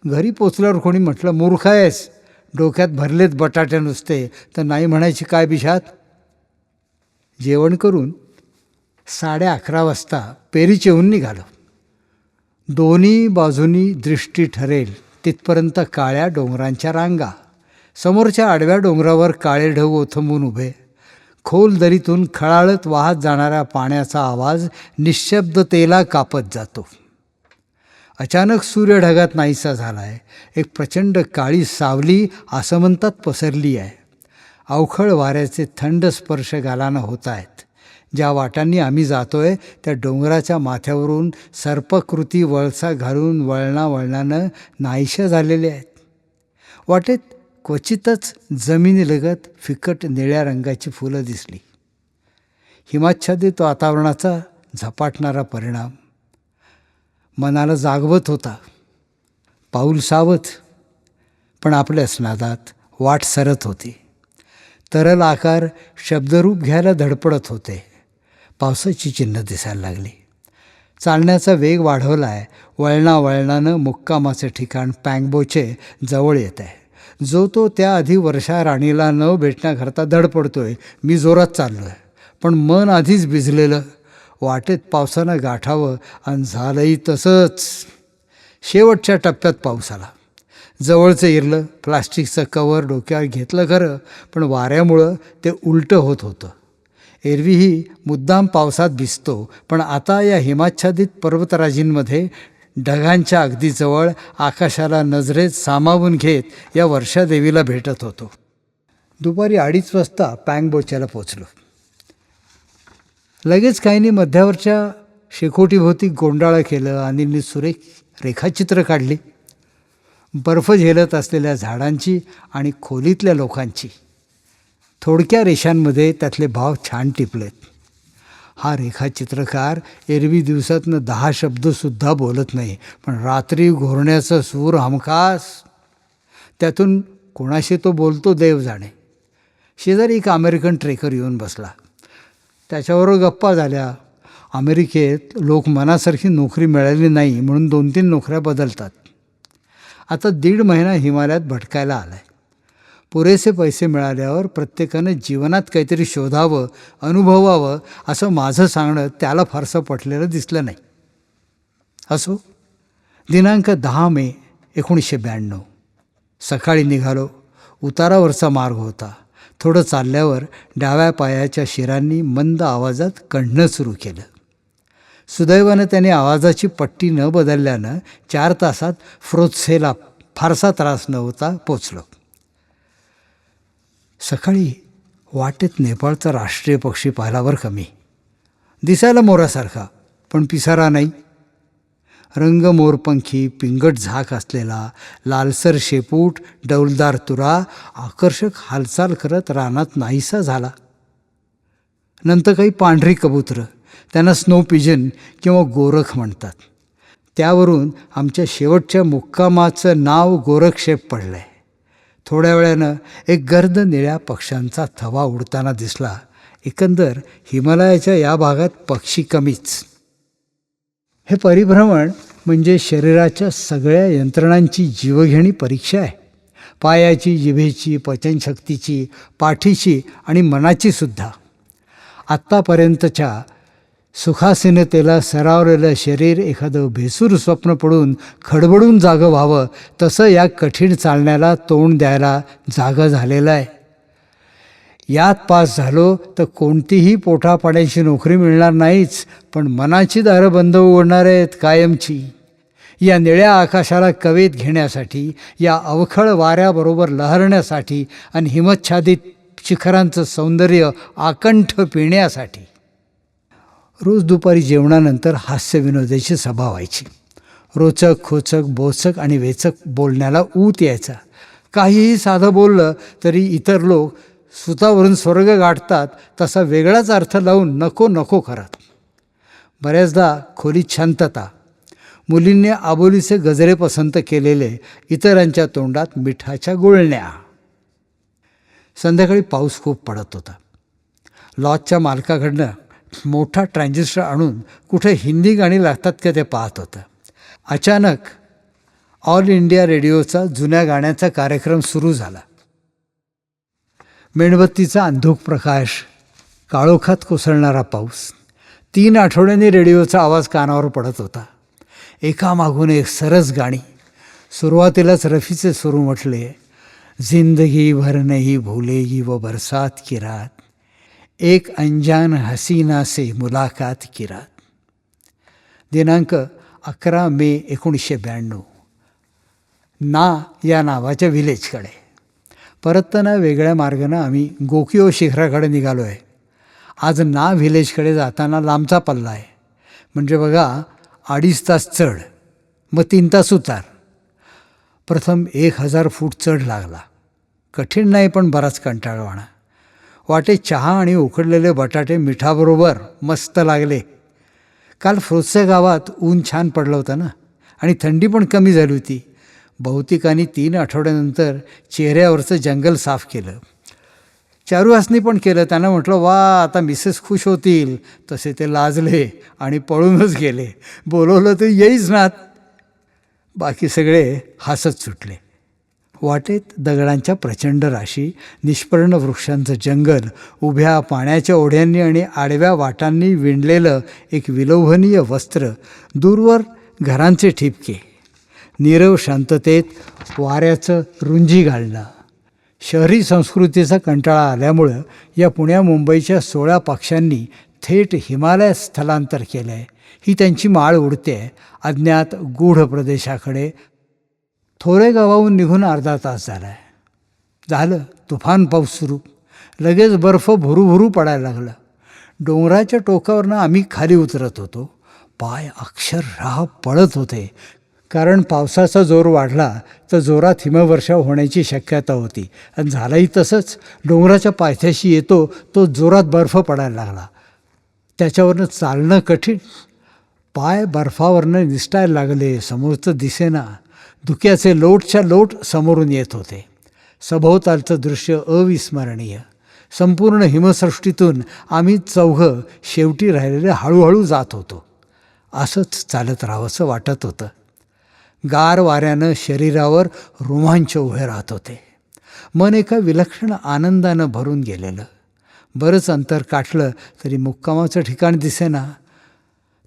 Speaker 2: घरी पोचल्यावर कोणी म्हटलं, मूर्ख आहेस, डोक्यात भरलेत बटाटे नुसते, तर नाही म्हणायची काय बिशात. जेवण करून 11:30 वाजता पेरीचेहून निघालो. दोन्ही बाजूनी दृष्टी ठरेल तिथपर्यंत काळ्या डोंगरांच्या रांगा. समोरच्या आडव्या डोंगरावर काळे ढग ओथंबून उभे. खोल दरीतून खळाळत वाहत जाणाऱ्या पाण्याचा आवाज निश्शब्दतेला कापत जातो. अचानक सूर्य ढगात नाहीसा झाला आहे. एक प्रचंड काळी सावली आसमंतात पसरली आहे. अवखळ वाऱ्याचे थंड स्पर्श गालांना होत आहेत. ज्या वाटांनी आम्ही जातोय त्या डोंगराच्या माथ्यावरून सर्पकृती वळसा घालून वळणानं नाहीशा झालेल्या आहेत. वाटेत क्वचितच जमिनीलगत फिकट निळ्या रंगाची फुलं दिसली. हिमाच्छादित वातावरणाचा झपाटणारा परिणाम मनाला जागवत होता. पाऊल सावध पण आपल्याच नादात वाट सरत होती. तरल आकार शब्दरूप घ्यायला धडपडत होते. पावसाची चिन्ह दिसायला लागली. चालण्याचा वेग वाढवला आहे. वळणानं मुक्कामाचे ठिकाण पँगबोचे जवळ येत आहे. जो तो त्याआधी वर्षा राणीला न भेटण्याकरता धडपडतोय. मी जोरात चाललो आहे, पण मन आधीच भिजलेलं. वाटेत पावसानं गाठावं आणि झालंही तसंच. शेवटच्या टप्प्यात पाऊस आला. जवळचं इरलं. प्लास्टिकचं कवर डोक्यावर घेतलं खरं, पण वाऱ्यामुळं ते उलटं होत होतं. एरवीही मुद्दाम पावसात भिजतो, पण आता या हिमाच्छादित पर्वतराजींमध्ये ढगांच्या अगदी जवळ आकाशाला नजरेत सामावून घेत या वर्षादेवीला भेटत होतो. दुपारी 2:30 वाजता पँगबोच्याला पोचलो. लगेच काहींनी मध्यावरच्या शेकोटीभोवती गोंडाळं केलं. अनिलने सुरेख रेखाचित्र काढली. बर्फ झेलत असलेल्या झाडांची आणि खोलीतल्या लोकांची. थोडक्या रेषांमध्ये त्यातले भाव छान टिपलेत. हा रेखाचित्रकार एरवी दिवसातनं 10 शब्दसुद्धा बोलत नाही, पण रात्री घोरण्याचा सूर हमखास. त्यातून कोणाशी तो बोलतो देव जाणे. शेजारी एक अमेरिकन ट्रेकर येऊन बसला. त्याच्याबरोबर गप्पा झाल्या. अमेरिकेत लोक मनासारखी नोकरी मिळाली नाही म्हणून 2-3 नोकऱ्या बदलतात. आता 1.5 महिना हिमालयात भटकायला आला आहे. पुरेसे पैसे मिळाल्यावर प्रत्येकानं जीवनात काहीतरी शोधावं, अनुभवावं असं माझं सांगणं त्याला फारसं पटलेलं दिसलं नाही. असो, दिनांक 10 मे 1992 सकाळी निघालो. उतारावरचा मार्ग होता. थोडं चालल्यावर डाव्या पायाच्या शिरांनी मंद आवाजात कढणं सुरू केलं. सुदैवानं त्याने आवाजाची पट्टी न बदलल्यानं 4 तासात फ्रोत्सेला फारसा त्रास न होता पोचलो. सकाळी वाटेत नेपाळचा राष्ट्रीय पक्षी पाहिल्यावर कमी. दिसायला मोरासारखा, पण पिसारा नाही. रंग मोरपंखी, पिंगट झाक असलेला, लालसर शेपूट, डौलदार तुरा आकर्षक हालचाल करत रानात नाहीसा झाला. नंतर काही पांढरी कबुतरं, त्यांना स्नो पिजन किंवा गोरख म्हणतात. त्यावरून आमच्या शेवटच्या मुक्कामाचं नाव गोरक्षेप पडलं आहे. थोड्या वेळानं एक गर्द निळ्या पक्ष्यांचा थवा उडताना दिसला. एकंदर हिमालयाच्या या भागात पक्षी कमीच. हे परिभ्रमण म्हणजे शरीराच्या सगळ्या यंत्रणांची जीवघेणी परीक्षा आहे. पायाची, जिभेची, पचनशक्तीची, पाठीची आणि मनाची सुद्धा. आत्तापर्यंतच्या सुखासीनतेला सरावलेलं शरीर एखादं भेसूर स्वप्न पडून खडबडून जागं व्हावं तसं या कठीण चालण्याला तोंड द्यायला जागं झालेलं आहे. यात पास झालो तर कोणतीही पोटापाण्याची नोकरी मिळणार नाहीच, पण मनाची दारं बंद उघडणार आहेत कायमची. या निळ्या आकाशाला कवेत घेण्यासाठी, या अवखळ वाऱ्याबरोबर लहरण्यासाठी आणि हिमच्छादित शिखरांचं सौंदर्य आकंठ पिण्यासाठी. रोज दुपारी जेवणानंतर हास्यविनोदाची सभा व्हायची. रोचक, खोचक, बोचक आणि वेचक बोलण्याला ऊत यायचा. काहीही साधं बोललं तरी इतर लोक सुतावरून स्वर्ग गाठतात तसा वेगळाच अर्थ लावून नको नको करत. बऱ्याचदा खोलीत शांतता. मुलींनी आबोलीचे गजरे पसंत केलेले, इतरांच्या तोंडात मिठाच्या गुळण्या. संध्याकाळी पाऊस खूप पडत होता. लॉजच्या मालकाकडनं मोठा ट्रान्झिस्टर आणून कुठे हिंदी गाणी लागतात का ते पाहत होतं. अचानक ऑल इंडिया रेडिओचा जुन्या गाण्याचा कार्यक्रम सुरू झाला. मेणबत्तीचा अंधुक प्रकाश, काळोखात कोसळणारा पाऊस. 3 आठवड्यांनी रेडिओचा आवाज कानावर पडत होता. एकामागून एक सरस गाणी. सुरुवातीलाच रफीचे सुरू म्हटले, जिंदगी भर नहीं भूलेगी वो बरसात की रात, एक अनजान हसीना से मुलाकात की रात. दिनांक 11 मे 1992 ना या नावाच्या व्हिलेजकडे. परतताना वेगळ्या मार्गानं आम्ही गोकिओ शिखराकडे निघालो आहे. आज ना व्हिलेजकडे जाताना लांबचा पल्ला आहे. म्हणजे बघा, 2.5 तास चढ, मग 3 तास उतार. प्रथम 1000 फूट चढ लागला. कठीण नाही, पण बराच कंटाळवाणा. वाटेत चहा आणि उकडलेले बटाटे मिठाबरोबर मस्त लागले. काल फ्रोत्से गावात ऊन छान पडलं होतं ना, आणि थंडी पण कमी झाली होती. बहुतेकांनी 3 आठवड्यानंतर चेहऱ्यावरचं जंगल साफ केलं. चारुहासनी पण केलं. त्यांना म्हटलं, वा, आता मिसेस खुश होतील. तसे ते लाजले आणि पळूनच गेले. बोलवलं तर येईच नात. बाकी सगळे हसत सुटले. वाटेत दगडांच्या प्रचंड राशी, निष्पर्ण वृक्षांचं जंगल, उभ्या पाण्याच्या ओढ्यांनी आणि आडव्या वाटांनी विणलेलं एक विलोभनीय वस्त्र, दूरवर घरांचे ठिपके, नीरव शांततेत वाऱ्याचं रुंजी घालणं. शहरी संस्कृतीचा कंटाळा आल्यामुळं या पुण्या मुंबईच्या 16 पक्षांनी थेट हिमालयात स्थलांतर केलं आहे. ही त्यांची माळ उडते आहे अज्ञात गूढ प्रदेशाकडे. थोरे गावाहून निघून अर्धा तास झाला आहे. झालं तुफान पाऊस सुरू. लगेच बर्फ भुरूभुरू पडायला लागला. डोंगराच्या टोकावरनं आम्ही खाली उतरत होतो. पाय अक्षरशः पळत होते. कारण पावसाचा जोर वाढला तर जोरात हिमवर्षाव होण्याची शक्यता होती. आणि झालंही तसंच. डोंगराच्या पायथ्याशी येतो तो जोरात बर्फ पडायला लागला. त्याच्यावरनं चालणं कठीण. पाय बर्फावरनं निसटायला लागले. समोरचं दिसेना. धुक्याचे लोटच्या लोट समोरून येत होते. सभोवतालचं दृश्य अविस्मरणीय. संपूर्ण हिमसृष्टीतून आम्ही चौघं शेवटी राहिलेले हळूहळू जात होतो. असंच चालत राहावंसं वाटत होतं. गार वाऱ्यानं शरीरावर रोमांच उभे राहत होते. मन एका विलक्षण आनंदानं भरून गेलेलं. बरंच अंतर काठलं तरी मुक्कामाचं ठिकाण दिसेना.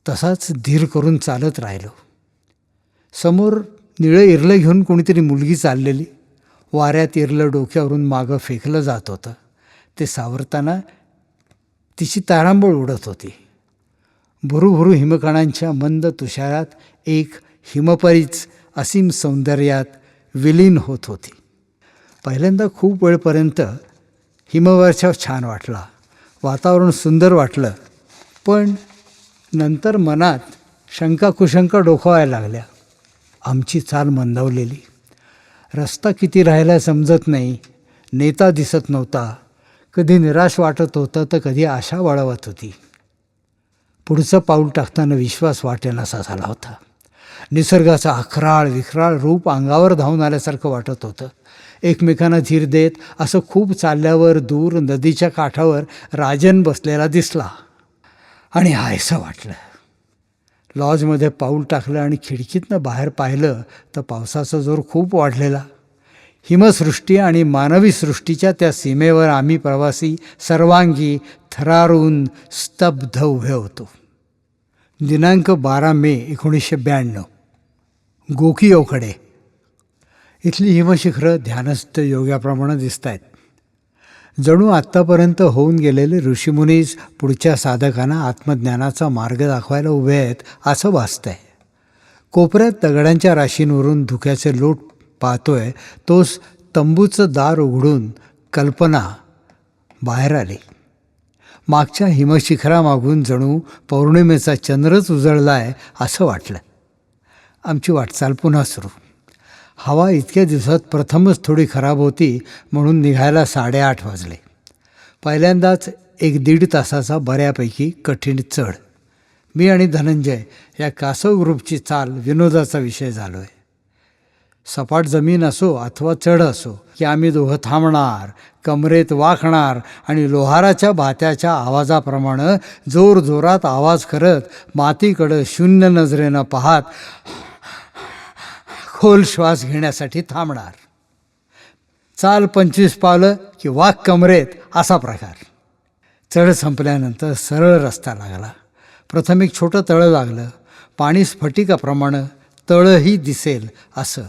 Speaker 2: तसाच धीर करून चालत राहिलो. समोर निळं इरलं घेऊन कोणीतरी मुलगी चाललेली. वाऱ्यात इरलं डोक्यावरून मागं फेकलं जात होतं. ते सावरताना तिची तारांबळ उडत होती. भुरूभुरू हिमकणांच्या मंद तुषारात एक हिमपरीच असीम सौंदर्यात विलीन होत होती. पहिल्यांदा खूप वेळपर्यंत हिमवर्षाव छान वाटला. वातावरण सुंदर वाटलं. पण नंतर मनात शंका कुशंका डोकावायला लागल्या. आमची चाल मंदावलेली. रस्ता किती राहायला समजत नाही. नेता दिसत नव्हता. कधी निराश वाटत होतं तर कधी आशा वळवत होती. पुढचं पाऊल टाकताना विश्वास वाटेनासा झाला होता. निसर्गाचं अखराळ विखराळ रूप अंगावर धावून आल्यासारखं वाटत होतं. एकमेकांना धीर देत असं खूप चालल्यावर दूर नदीच्या काठावर राजन बसलेला दिसला आणि हायसं वाटलं. लॉजमध्ये पाऊल टाकलं आणि खिडकीतनं बाहेर पाहिलं तर पावसाचा जोर खूप वाढलेला. हिमसृष्टी आणि मानवी सृष्टीच्या त्या सीमेवर आम्ही प्रवासी सर्वांगी थरारून स्तब्ध उभे होतो. दिनांक 12 मे 1992. गोकियोकडे. इथली हिमशिखरं ध्यानस्थ योग्याप्रमाणे दिसत आहेत. जणू आत्तापर्यंत होऊन गेलेले ऋषीमुनीच पुढच्या साधकांना आत्मज्ञानाचा मार्ग दाखवायला उभे आहेत असं भासतंय. कोपऱ्यात दगडांच्या राशींवरून धुक्याचे लोट पाहतोय तोच तंबूचं दार उघडून कल्पना बाहेर आली. मागच्या हिमशिखरामागून जणू पौर्णिमेचा चंद्रच उजळलाय असं वाटलं. आमची वाटचाल पुन्हा सुरू. हवा इतक्या दिवसात प्रथमच थोडी खराब होती म्हणून निघायला 8:30 वाजले. पहिल्यांदाच 1-1.5 तासाचा बऱ्यापैकी कठीण चढ. मी आणि धनंजय या कासव ग्रुपची चाल विनोदाचा विषय झालो आहे. सपाट जमीन असो अथवा चढ असो की आम्ही दोघं थांबणार, कमरेत वाकणार आणि लोहाराच्या भात्याच्या आवाजाप्रमाणे जोरजोरात आवाज करत मातीकडं शून्य नजरेनं पाहत खोल श्वास घेण्यासाठी थांबणार. चाल 25 पावलं की वाक कमरेत असा प्रकार. चढ संपल्यानंतर सरळ रस्ता लागला. प्रथम एक छोटं तळं लागलं. पाणी स्फटिकाप्रमाणे तळंही दिसेल असं.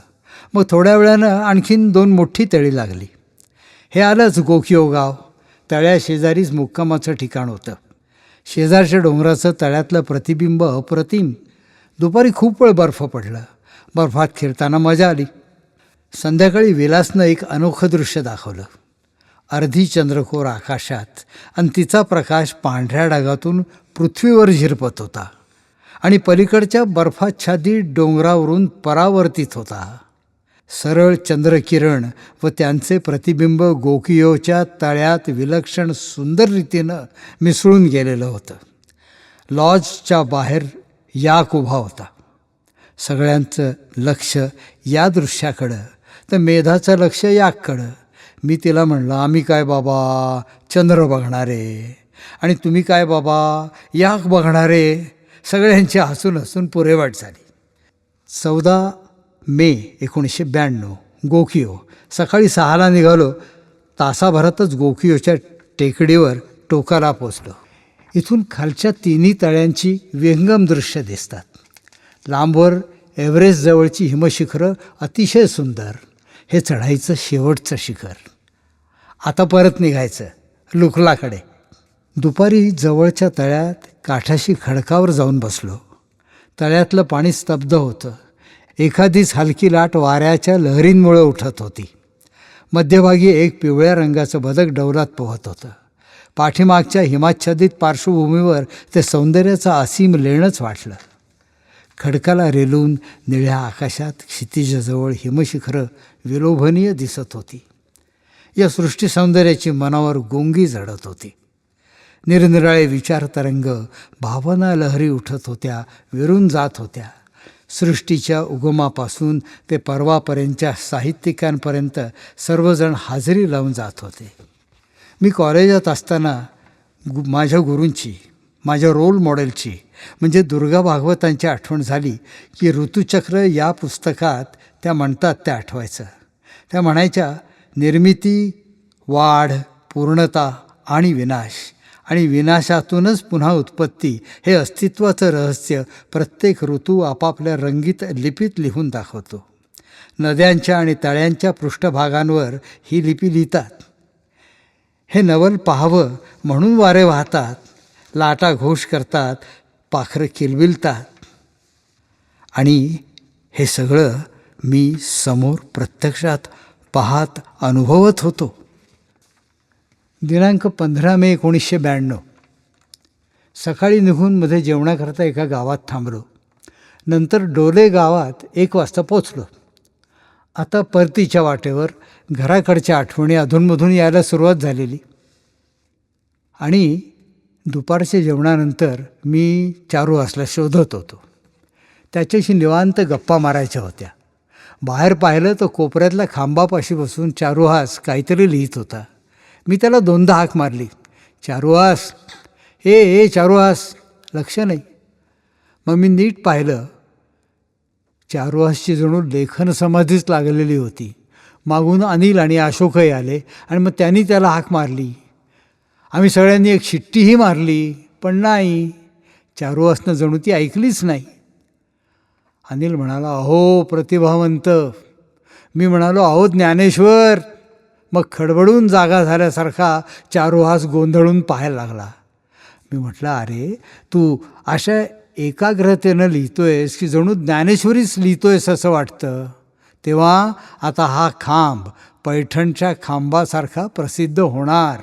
Speaker 2: मग थोड्या वेळानं आणखीन 2 मोठी तळी लागली. हे आलंच गोकियो गाव. तळ्याशेजारीच मुक्कामाचं ठिकाण होतं. शेजारच्या डोंगराचं तळ्यातलं प्रतिबिंब अप्रतिम. दुपारी खूप वेळ बर्फ पडलं. बर्फात फिरताना मजा आली. संध्याकाळी विलासनं एक अनोखं दृश्य दाखवलं. अर्धी चंद्रकोर आकाशात आणि तिचा प्रकाश पांढऱ्या ढगातून पृथ्वीवर झिरपत होता आणि पलीकडच्या बर्फाच्छादित डोंगरावरून परावर्तित होता. सरळ चंद्रकिरण व त्यांचे प्रतिबिंब गोकियोच्या तळ्यात विलक्षण सुंदर रीतीनं मिसळून गेलेलं होतं. लॉजच्या बाहेर याक उभा होता. सगळ्यांचं लक्ष या दृश्याकडं तर मेधाचं लक्ष याककडं. मी तिला म्हणलं, आम्ही काय बाबा चंद्र बघणारे आणि तुम्ही काय बाबा याक बघणारे. सगळ्यांची हसून हसून पुरेवाट झाली. 14 मे 1992. गोकियो. सकाळी 6ला निघालो. तासाभरातच गोकियोच्या टेकडीवर टोकाला पोचलो. इथून खालच्या तिन्ही तळ्यांची विहंगम दृश्य दिसतात. लांबवर एव्हरेस्टजवळची हिमशिखरं अतिशय सुंदर. हे चढाईचं शेवटचं शिखर. आता परत निघायचं लुकलाकडे. दुपारी जवळच्या तळ्यात काठाशी खडकावर जाऊन बसलो. तळ्यातलं पाणी स्तब्ध होतं. एखादीच हलकी लाट वाऱ्याच्या लहरींमुळे उठत होती. मध्यभागी एक पिवळ्या रंगाचं बदक डौलात पोहत होतं. पाठीमागच्या हिमाच्छादित पार्श्वभूमीवर ते सौंदर्याचं असीम लेणंच वाटलं. खडकाला रेलून निळ्या आकाशात क्षितिजाजवळ हिमशिखरं विलोभनीय दिसत होती. या सृष्टी सौंदर्याची मनावर गोंगी जडत होती. निरनिराळे विचार तरंग, भावना लहरी उठत होत्या, विरून जात होत्या. सृष्टीच्या उगमापासून ते परवापर्यंतच्या साहित्यिकांपर्यंत सर्वजण हाजरी लावून जात होते. मी कॉलेजात असताना माझ्या गुरूंची, माझ्या रोल मॉडेलची म्हणजे दुर्गा भागवतांची आठवण झाली की ऋतुचक्र या पुस्तकात त्या म्हणतात ते आठवायचं. त्या म्हणायच्या, निर्मिती, वाढ, पूर्णता आणि विनाश, आणि विनाशातूनच पुन्हा उत्पत्ती हे अस्तित्वाचं रहस्य प्रत्येक ऋतू आपापल्या रंगीत लिपीत लिहून दाखवतो. नद्यांच्या आणि तळ्यांच्या पृष्ठभागांवर ही लिपी लिहितात. हे नवल पाहावं म्हणून वारे वाहतात, लाटा घोष करतात, पाखरं किलबिलतात. आणि हे सगळं मी समोर प्रत्यक्षात पाहत अनुभवत होतो. दिनांक 15 मे 1992. सकाळी निघून मध्ये जेवणाकरता एका गावात थांबलो. नंतर डोले गावात 1 वाजता पोचलो. आता परतीच्या वाटेवर घराकडच्या आठवणी अधूनमधून यायला सुरुवात झालेली. आणि दुपारच्या जेवणानंतर मी चारुहासला शोधत होतो. त्याच्याशी निवांत गप्पा मारायच्या होत्या. बाहेर पाहिलं तर कोपऱ्यातल्या खांबापाशी बसून चारुहास काहीतरी लिहित होता. मी त्याला 2दा हाक मारली, चारुहास, ए चारुहास. लक्ष नाही. मग मी नीट पाहिलं, चारुहासची जणू लेखन समाधीच लागलेली होती. मागून अनिल आणि अशोकही आले आणि मग त्यांनी त्याला हाक मारली. आम्ही सगळ्यांनी एक शिट्टीही मारली, पण नाही, चारुहासनं जणू ती ऐकलीच नाही. अनिल म्हणाला, अहो प्रतिभावंत. मी म्हणालो, अहो ज्ञानेश्वर. मग खडबडून जागा झाल्यासारखा चारुहास गोंधळून पाहायला लागला. मी म्हटलं, अरे तू अशा एकाग्रतेनं लिहितोयस की जणू ज्ञानेश्वरीच लिहितोयस असं वाटतं. तेव्हा आता हा खांब पैठणच्या खांबासारखा प्रसिद्ध होणार.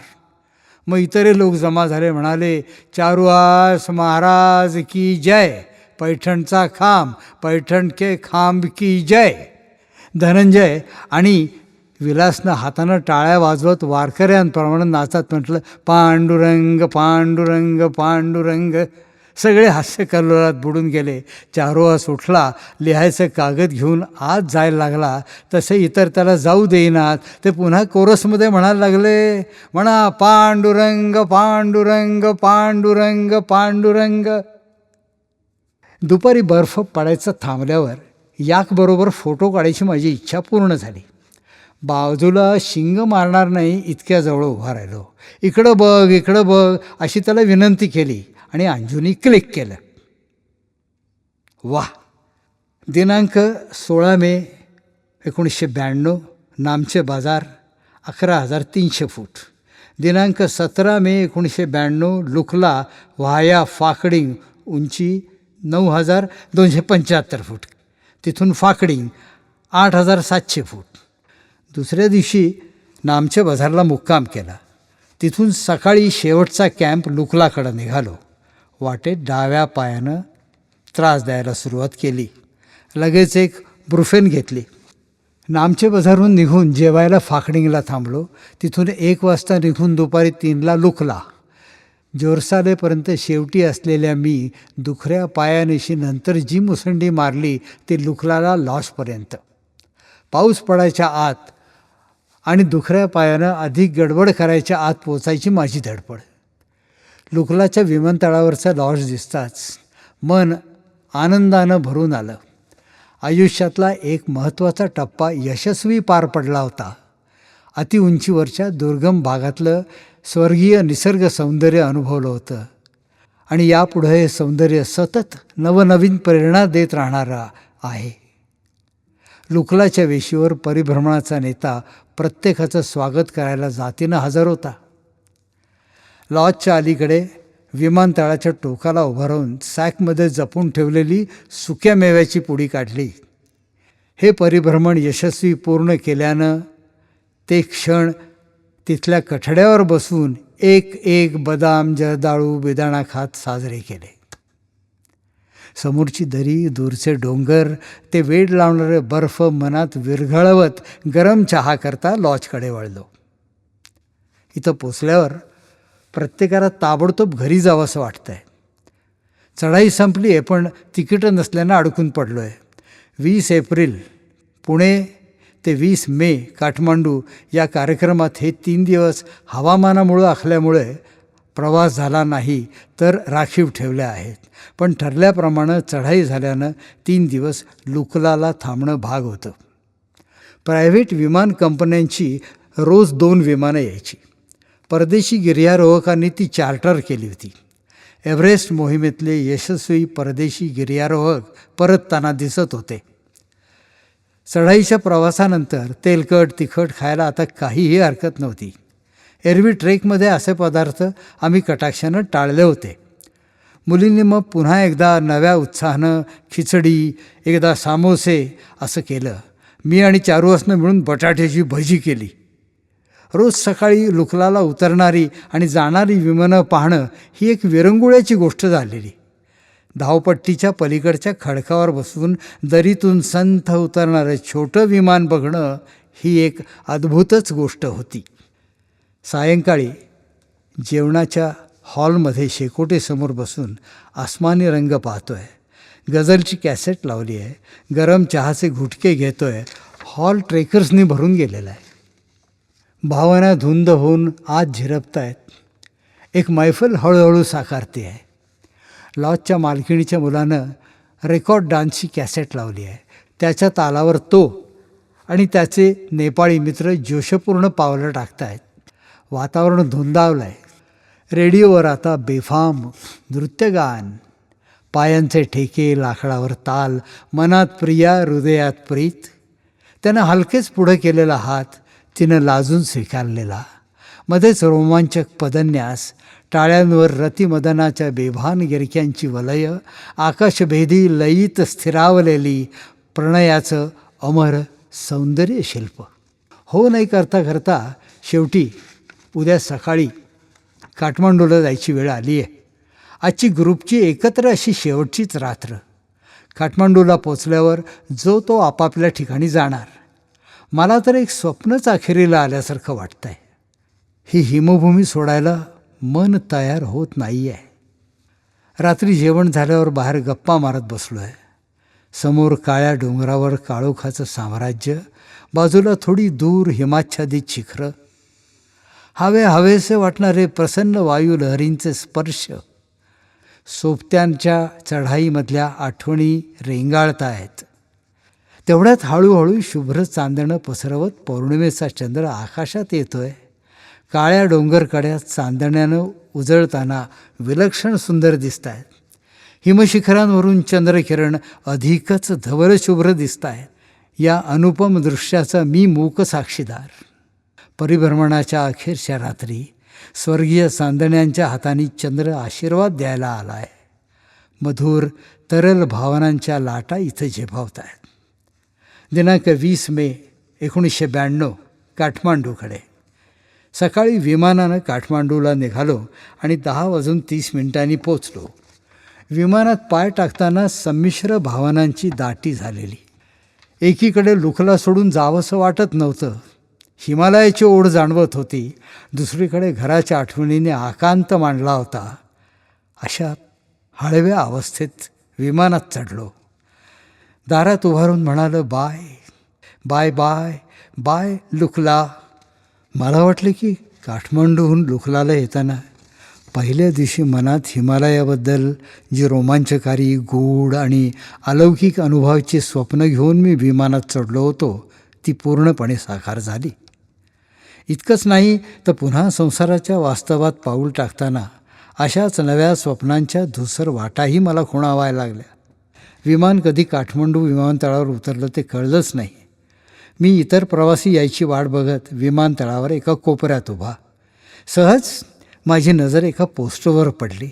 Speaker 2: मग इतरही लोक जमा झाले, म्हणाले, चारुहास महाराज की जय, पैठणचा खांब, पैठण के खांब की जय. धनंजय आणि विलासनं हातानं टाळ्या वाजवत वारकऱ्यांप्रमाणे नाचत म्हटलं, पांडुरंग पांडुरंग पांडुरंग. सगळे हास्यकल्लोळात बुडून गेले. चारुहास उठला, लिहायचं कागद घेऊन आत जायला लागला. तसे इतर त्याला जाऊ देईनात. ते पुन्हा कोरसमध्ये म्हणायला लागले, म्हणा पांडुरंग पांडुरंग पांडुरंग पांडुरंग. दुपारी बर्फ पडायचं थांबल्यावर याकबरोबर फोटो काढायची माझी इच्छा पूर्ण झाली. बाजूला शिंग मारणार नाही इतक्या जवळ उभा राहिलो. इकडं बघ अशी त्याला विनंती केली आणि अंजूनी क्लिक केलं. वाह. दिनांक 16 मे 1992. नामचे बाजार 11,300 फूट. दिनांक 17 मे 1992. लुकला व्हाया फाकडिंग, उंची 9,275 फूट. तिथून फाकडिंग 8,700 फूट. दुसऱ्या दिवशी नामच्या बाजारला मुक्काम केला. तिथून सकाळी शेवटचा कॅम्प लुकलाकडं निघालो. वाटेत डाव्या पायानं त्रास द्यायला सुरुवात केली. लगेच एक ब्रुफेन घेतली. नामचे बाजारहून निघून जेवायला फाकडिंगला थांबलो. तिथून 1 वाजता निघून दुपारी 3ला लुकला. जोरसालेपर्यंत शेवटी असलेल्या मी दुखऱ्या पायानिशी नंतर जी मुसंडी मारली ती लुकलाला लॉजपर्यंत. पाऊस पडायच्या आत आणि दुखऱ्या पायानं अधिक गडबड करायच्या आत पोचायची माझी धडपड. लुकलाच्या विमानतळावरचा लॉज दिसताच मन आनंदानं भरून आलं. आयुष्यातला एक महत्त्वाचा टप्पा यशस्वी पार पडला होता. अतिउंचीवरच्या दुर्गम भागातलं स्वर्गीय निसर्ग सौंदर्य अनुभवलं होतं आणि यापुढे हे सौंदर्य सतत नवनवीन प्रेरणा देत राहणारं आहे. लुकलाच्या वेशीवर परिभ्रमणाचा नेता प्रत्येकाचं स्वागत करायला जातीनं हजर होता. लॉजच्या अलीकडे विमानतळाच्या टोकाला उभं राहून सॅकमध्ये जपून ठेवलेली सुक्या मेव्याची पुडी काढली. हे परिभ्रमण यशस्वी पूर्ण केल्यानं ते क्षण तिथल्या कठड्यावर बसून एक बदाम जर्दाळू बेदाणा खात साजरे केले. समोरची दरी, दूरचे डोंगर, ते वेड लावणारे बर्फ मनात विरघळवत गरम चहा करता लॉजकडे वळलो. इथं पोचल्यावर प्रत्येकाला ताबडतोब घरी जावंसं वाटतं आहे. चढाई संपली आहे पण तिकीटं नसल्यानं अडकून पडलो आहे. 20 एप्रिल पुणे ते 20 मे काठमांडू या कार्यक्रमात हे 3 दिवस हवामानामुळं आखल्यामुळे प्रवास झाला नाही तर राखीव ठेवले आहेत. पण ठरल्याप्रमाणे चढाई झाल्यानं 3 दिवस लुकलाला थांबणं भाग होतं. प्रायव्हेट विमान कंपन्यांची रोज 2 विमानं यायची. परदेशी गिर्यारोहकांनी ती चार्टर केली होती. एव्हरेस्ट मोहिमेतले यशस्वी परदेशी गिर्यारोहक परतताना दिसत होते. चढाईच्या प्रवासानंतर तेलकट तिखट खायला आता काहीही हरकत नव्हती. एरवी ट्रेकमध्ये असे पदार्थ आम्ही कटाक्षानं टाळले होते. मुलींनी मग पुन्हा एकदा नव्या उत्साहानं खिचडी, एकदा सामोसे असं केलं. मी आणि चारुहासनं मिळून बटाट्याची भजी केली. रोज सकाळी लुकलाला उतरणारी आणि जाणारी विमानं पाहणं ही एक विरंगुळ्याची गोष्ट झालेली. धावपट्टीच्या पलीकडच्या खडकावर बसून दरीतून संथ उतरणारं छोटं विमान बघणं ही एक अद्भुतच गोष्ट होती. सायंकाळी जेवणाच्या हॉलमध्ये शेकोटीसमोर बसून आसमानी रंग पाहतोय, गझलची कॅसेट लावली आहे, गरम चहाचे घुटके घेतोय. हॉल ट्रेकर्सनी भरून गेलेला आहे. भावना धुंद होऊन आत झिरपतायत. एक मैफल हळूहळू साकारते आहे. लॉजच्या मालकिणीच्या मुलानं रेकॉर्ड डान्सची कॅसेट लावली आहे. त्याच्या तालावर तो आणि त्याचे नेपाळी मित्र जोशपूर्ण पावलं टाकतायत. वातावरण धुंदावलं आहे. रेडिओवर आता बेफाम नृत्यगान, पायांचे ठेके, लाकडावर ताल, मनात प्रिया हृदयात प्रीत. त्यानं हलकेच पुढं केलेला हात तिनं लाजून स्वीकारलेला. मध्येच रोमांचक पदन्यास, टाळ्यांवर रतिमदनाच्या बेभान गिरक्यांची वलय, आकाशभेदी लयीत स्थिरावलेली प्रणयाचं अमर सौंदर्य शिल्प. हो नाही करता करता शेवटी उद्या सकाळी काठमांडूला जायची वेळ आली आहे. आजची ग्रुपची एकत्र अशी शेवटचीच रात्र. काठमांडूला पोचल्यावर जो तो आपापल्या ठिकाणी जाणार. मला तर एक स्वप्नच अखेरीला आल्यासारखं वाटतंय. ही हिमभूमी सोडायला मन तयार होत नाही आहे. रात्री जेवण झाल्यावर बाहेर गप्पा मारत बसलो आहे. समोर काळ्या डोंगरावर काळोखाचं साम्राज्य, बाजूला थोडी दूर हिमाच्छादित शिखरं, हवेसे वाटणारे प्रसन्न वायू लहरींचे स्पर्श. सोबत्यांच्या चढाईमधल्या आठवणी रेंगाळत आहेत. तेवढ्यात हळूहळू शुभ्र चांदणं पसरवत पौर्णिमेचा चंद्र आकाशात येतोय. काळ्या डोंगरकड्यात चांदण्यानं उजळताना विलक्षण सुंदर दिसत आहेत. हिमशिखरांवरून चंद्रकिरण अधिकच धवलशुभ्र दिसत आहेत. या अनुपम दृश्याचा मी मूक साक्षीदार. परिभ्रमणाच्या अखेरच्या रात्री स्वर्गीय चांदण्यांच्या हाताने चंद्र आशीर्वाद द्यायला आला आहे. मधुर तरल भावनांच्या लाटा इथं झेपावत आहेत. दिनांक 20 मे 1992 काठमांडूकडे. सकाळी विमानानं काठमांडूला निघालो आणि 10:30 पोचलो. विमानात पाय टाकताना संमिश्र भावनांची दाटी झालेली. एकीकडे लुकला सोडून जावंसं वाटत नव्हतं, हिमालयाची ओढ जाणवत होती. दुसरीकडे घराच्या आठवणीने आकांत मांडला होता. अशा हळव्या अवस्थेत विमानात चढलो. दारात उभारून म्हणालं, bye bye bye bye Lukla. मला वाटलं की काठमांडूहून लुकलाला येताना पहिल्या दिवशी मनात हिमालयाबद्दल जी रोमांचकारी, गूढ आणि अलौकिक अनुभवाची स्वप्न घेऊन मी विमानात चढलो होतो ती पूर्णपणे साकार झाली. इतकंच नाही तर पुन्हा संसाराच्या वास्तवात पाऊल टाकताना अशाच नव्या स्वप्नांच्या धुसर वाटाही मला खुणावायला लागल्या. विमान कधी काठमांडू विमानतळावर उतरलं ते कळलंच नाही. मी इतर प्रवासी यायची वाट बघत विमानतळावर एका कोपऱ्यात उभा. सहज माझी नजर एका पोस्टरवर पडली.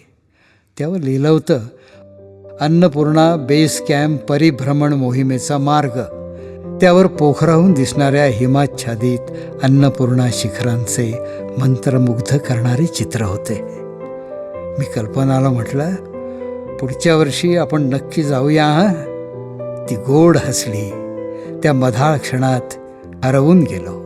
Speaker 2: त्यावर लिहिलं होतं, अन्नपूर्णा बेस कॅम्प परिभ्रमण मोहिमेचा मार्ग. त्यावर पोखराहून दिसणाऱ्या हिमाच्छादित अन्नपूर्णा शिखरांचे मंत्रमुग्ध करणारे चित्र होते. मी कल्पनाला म्हटलं, पुढच्या वर्षी आपण नक्की जाऊया हां. ती गोड हसली. त्या मधाळ क्षणात हरवून गेलो.